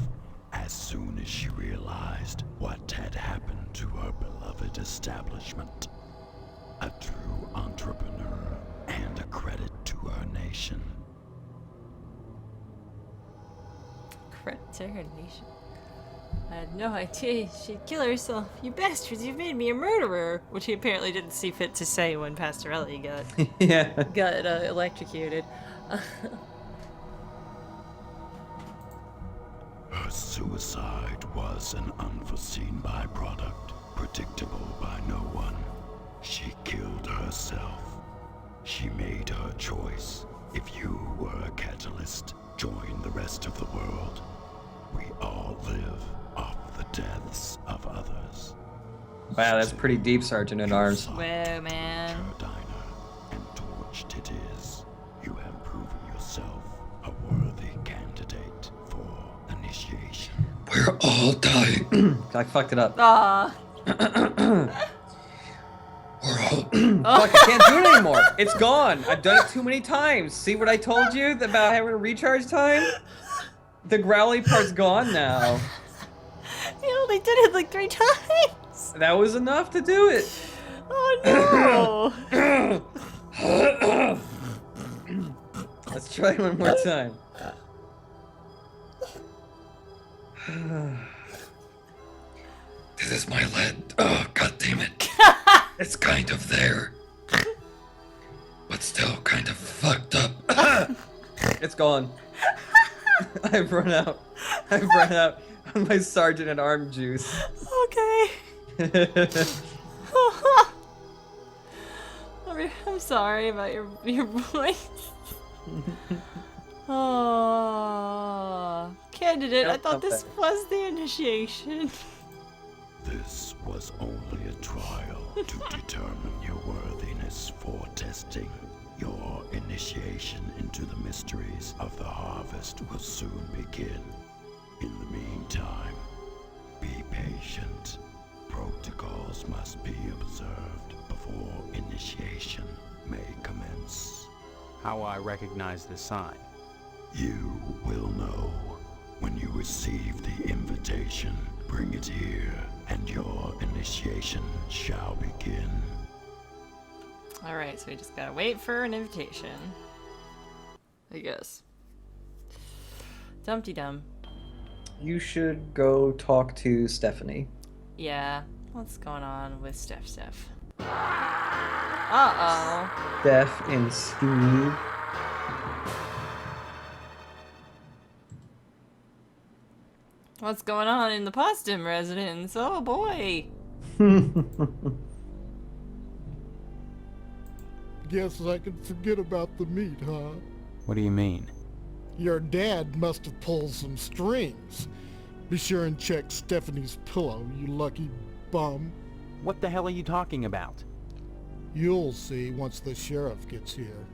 as soon as she realized what had happened to her beloved establishment. A true entrepreneur and a credit to her nation.
Credit to her nation. I had no idea she'd kill herself. You bastards, you've made me a murderer! Which he apparently didn't see fit to say when Pastorelli got electrocuted.
Her suicide was an unforeseen byproduct, predictable by no one. She killed herself. She made her choice. If you were a catalyst, join the rest of the world. We all live off the deaths of others.
Wow, that's pretty deep, Sergeant at Arms.
Whoa, man.
And torched it is. You have proven yourself a worthy candidate for initiation.
We're all dying.
I fucked it up.
Ah.
We're all.
Fuck, I can't do it anymore. It's gone. I've done it too many times. See what I told you about having a recharge time? The growly part's gone now.
He only did it like 3 times!
That was enough to do it.
Oh no!
Let's try one more time.
This is my lead. Oh, god damn it. It's kind of there. But still kind of fucked up.
It's gone. I've run out. I've run out of my Sergeant at Arms juice.
Okay. I'm sorry about your voice. Oh, candidate, I thought this was the initiation.
This was only a trial to determine your worthiness for testing. Your initiation into the mysteries of the harvest will soon begin. In the meantime, be patient. Protocols must be observed before initiation may commence.
How I recognize the sign?
You will know when you receive the invitation. Bring it here, and your initiation shall begin.
Alright, so we just gotta wait for an invitation. I guess. Dumpty Dum.
You should go talk to Stephanie.
Yeah, what's going on with Steph? Uh-oh.
Steph and Steve.
What's going on in the Potsdam residence? Oh boy.
Guess I can forget about the meat, huh?
What do you mean?
Your dad must have pulled some strings. Be sure and check Stephanie's pillow, you lucky bum.
What the hell are you talking about?
You'll see once the sheriff gets here.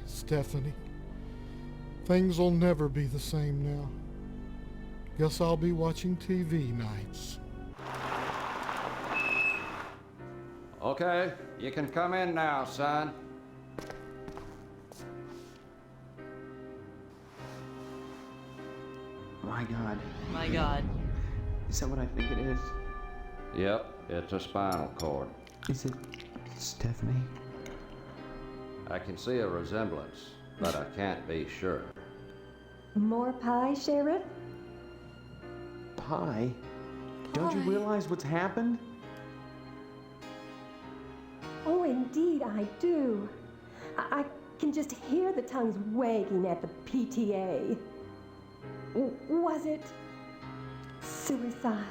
Stephanie. Things will never be the same now. Guess I'll be watching TV nights.
Okay, you can come in now, son.
My God.
My God.
Is that what I think it is?
Yep, it's a spinal cord.
Is it Stephanie?
I can see a resemblance, but I can't be sure.
More pie, Sheriff?
Pie? Don't you realize what's happened?
Oh, indeed I do. I can just hear the tongues wagging at the PTA. Was it suicide?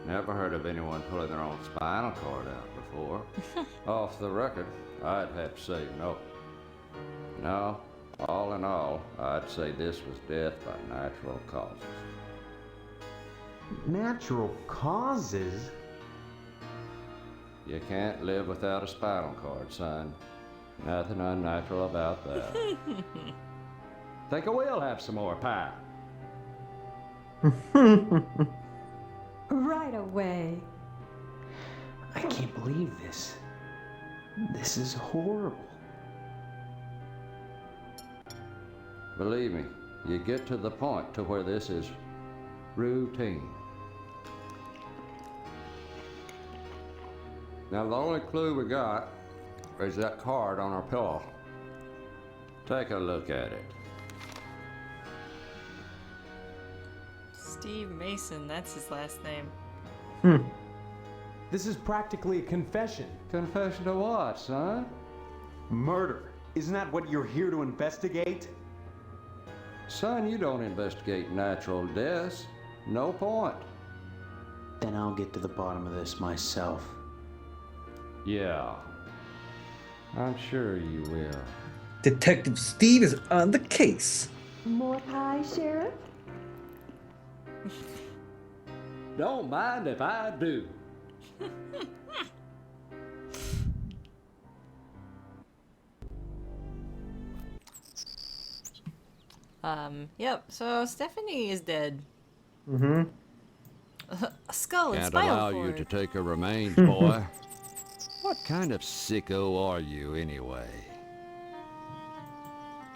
Never heard of anyone pulling their own spinal cord out before. Off the record, I'd have to say no. No, all in all, I'd say this was death by natural causes.
Natural causes?
You can't live without a spinal cord, son. Nothing unnatural about that. Think I will have some more pie.
Right away.
I can't believe this. This is horrible.
Believe me, you get to the point to where this is routine. Now the only clue we got is that card on our pillow. Take a look at it.
Steve Mason, that's his last name.
This is practically a confession.
Confession to what, son?
Murder. Isn't that what you're here to investigate?
Son, you don't investigate natural deaths. No point.
Then I'll get to the bottom of this myself.
Yeah. I'm sure you will.
Detective Steve is on the case.
More pie, Sheriff?
Don't mind if I do.
Yep, so Stephanie is dead.
Mm-hmm.
A skull and
Can't
spinal
allow
cord.
you to take her remains, boy. What kind of sicko are you, anyway?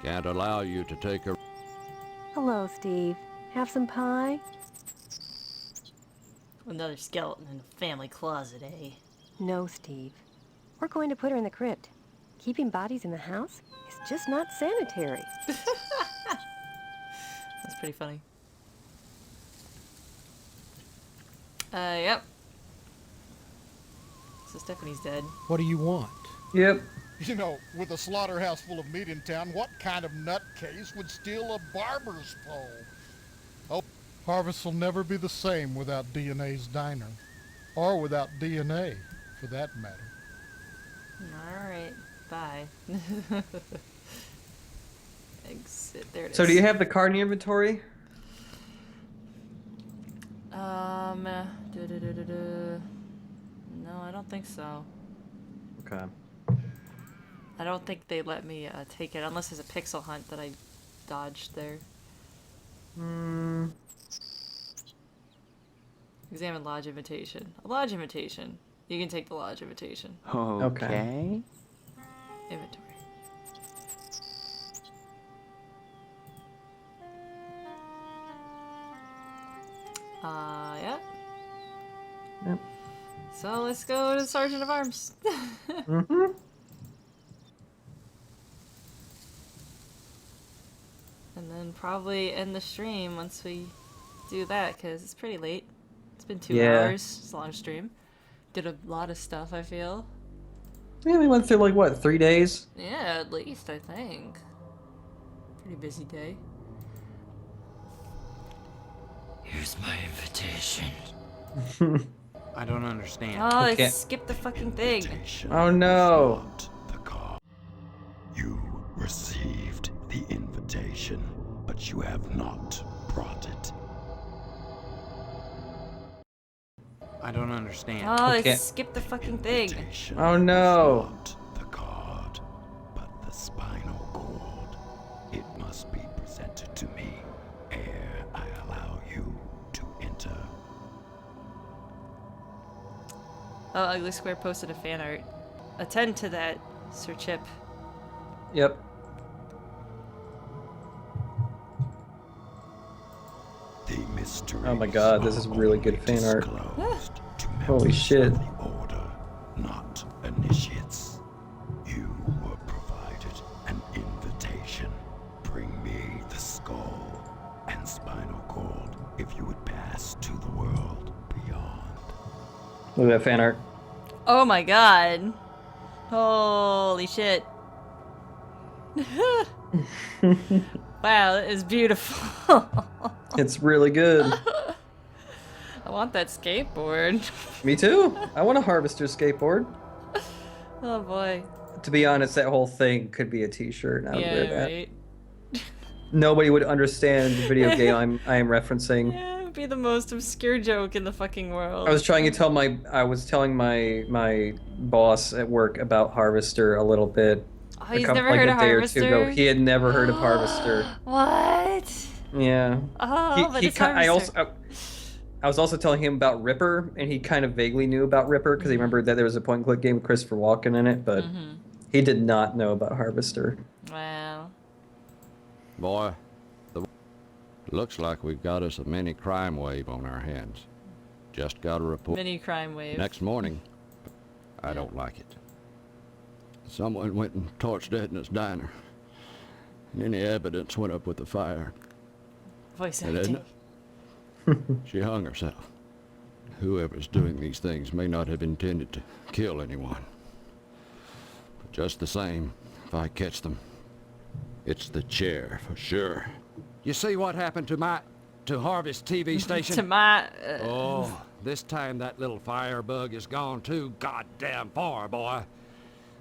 Can't allow you to take her...
Hello, Steve. Have some pie?
Another skeleton in the family closet, eh?
No, Steve. We're going to put her in the crypt. Keeping bodies in the house is just not sanitary.
That's pretty funny. Yep. So Stephanie's dead.
What do you want?
Yep.
You know, with a slaughterhouse full of meat in town, what kind of nutcase would steal a barber's pole? Oh, Harvest will never be the same without DNA's diner. Or without DNA, for that matter.
Alright, bye. Exit, there it is.
So do you have the card in your inventory?
No, I don't think so.
Okay.
I don't think they let me take it unless there's a pixel hunt that I dodged there. Examine lodge invitation. A lodge invitation. You can take the lodge invitation.
Okay.
Inventory. Yeah.
Yep.
So let's go to the Sergeant of Arms.
Mm-hmm.
And then probably end the stream once we do that, because it's pretty late. It's been 2 hours. It's a long stream. Did a lot of stuff, I feel.
Yeah, we went through like what, 3 days?
Yeah, at least, I think. Pretty busy day.
Here's my invitation.
I don't understand.
Oh,
Okay.
they skipped the fucking thing.
Oh no.
You received the invitation, but you have not brought it.
I don't understand.
Oh, they
Okay.
skipped the fucking thing.
Oh no.
The card, but the spinal cord. It must be presented to me ere I allow you to enter.
Oh, Ugly Square posted a fan art. Attend to that, Sir Chip.
Yep.
The mystery.
Oh my god, this is really good fan art. Holy shit.
Not initiates. You were provided an invitation. Bring me the skull and spinal cord if you would pass to the world beyond.
Look at that fan art.
Oh my god. Holy shit. Wow, that is beautiful.
It's really good.
I want that skateboard.
Me too. I want a Harvester skateboard.
Oh boy.
To be honest, that whole thing could be a t-shirt, and I would wear
Yeah,
that.
right.
Nobody would understand the video game I am referencing.
Yeah, it would be the most obscure joke in the fucking world.
I was trying to tell I was telling my boss at work about Harvester a little bit.
Oh, he's never heard of
a day or two ago.
Harvester?
He had never heard of Harvester.
What?
Yeah.
Oh, but it's Harvester.
I was also telling him about Ripper, and he kind of vaguely knew about Ripper because he remembered that there was a point-and-click game with Christopher Walken in it, but he did not know about Harvester.
Wow.
Boy, looks like we've got us a mini crime wave on our hands. Just got a report.
Mini crime wave.
Next morning, I don't like it. Someone went and torched Edna's diner. And any evidence went up with the fire.
Voice
And
acting.
Edna, she hung herself. Whoever's doing these things may not have intended to kill anyone. But just the same, if I catch them, it's the chair for sure. You see what happened to Harvest TV station?
To my...
Oh, this time that little firebug is gone too goddamn far, boy.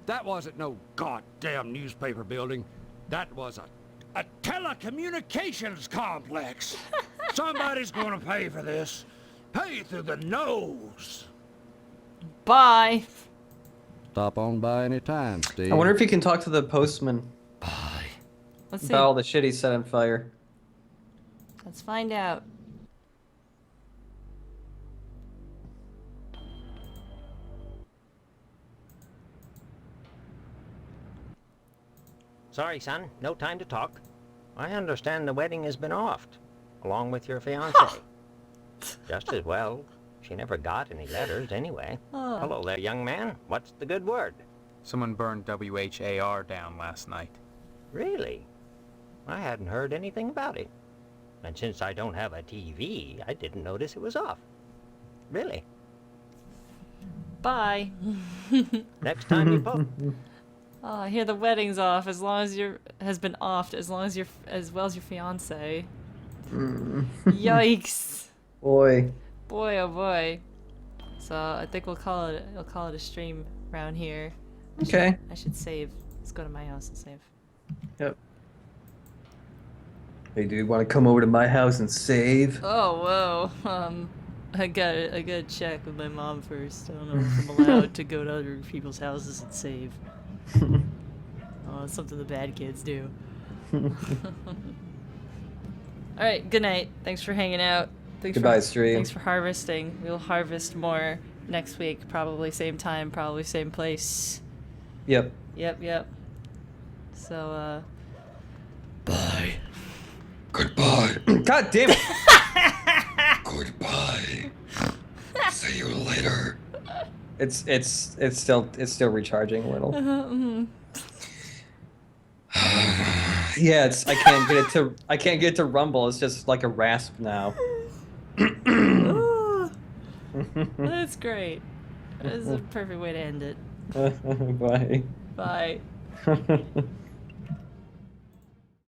That wasn't no goddamn newspaper building. That was a telecommunications complex. Somebody's gonna pay for this. Pay through the nose.
Bye.
Stop on by any time, Steve.
I wonder if you can talk to the postman.
Let's see.
About all the shit he set on fire.
Let's find out.
Sorry, son, no time to talk. I understand the wedding has been offed, along with your fiancée. Just as well. She never got any letters anyway.
Oh.
Hello there, young man. What's the good word?
Someone burned WHAR down last night.
Really? I hadn't heard anything about it. And since I don't have a TV, I didn't notice it was off. Really?
Bye.
Next time you poke.
Oh, I hear the wedding's off as long as has been offed as long as as well as your fiance. Yikes.
Boy.
Boy, oh boy. So I think we'll call it a stream around here.
Okay.
I should save. Let's go to my house and save.
Yep. Hey, dude, want to come over to my house and save?
Oh, whoa. I gotta check with my mom first. I don't know if I'm allowed to go to other people's houses and save. Oh, it's something the bad kids do. Alright, good night. Thanks for hanging out.
Goodbye, stream.
Thanks for harvesting. We'll harvest more next week. Probably same time, probably same place.
Yep.
Yep. So,
Bye.
Goodbye.
God damn it!
Goodbye. See you later.
It's still recharging a little. Yeah, I can't get it to rumble. It's just like a rasp now.
that's great. That's a perfect way to end it.
Bye.
Bye.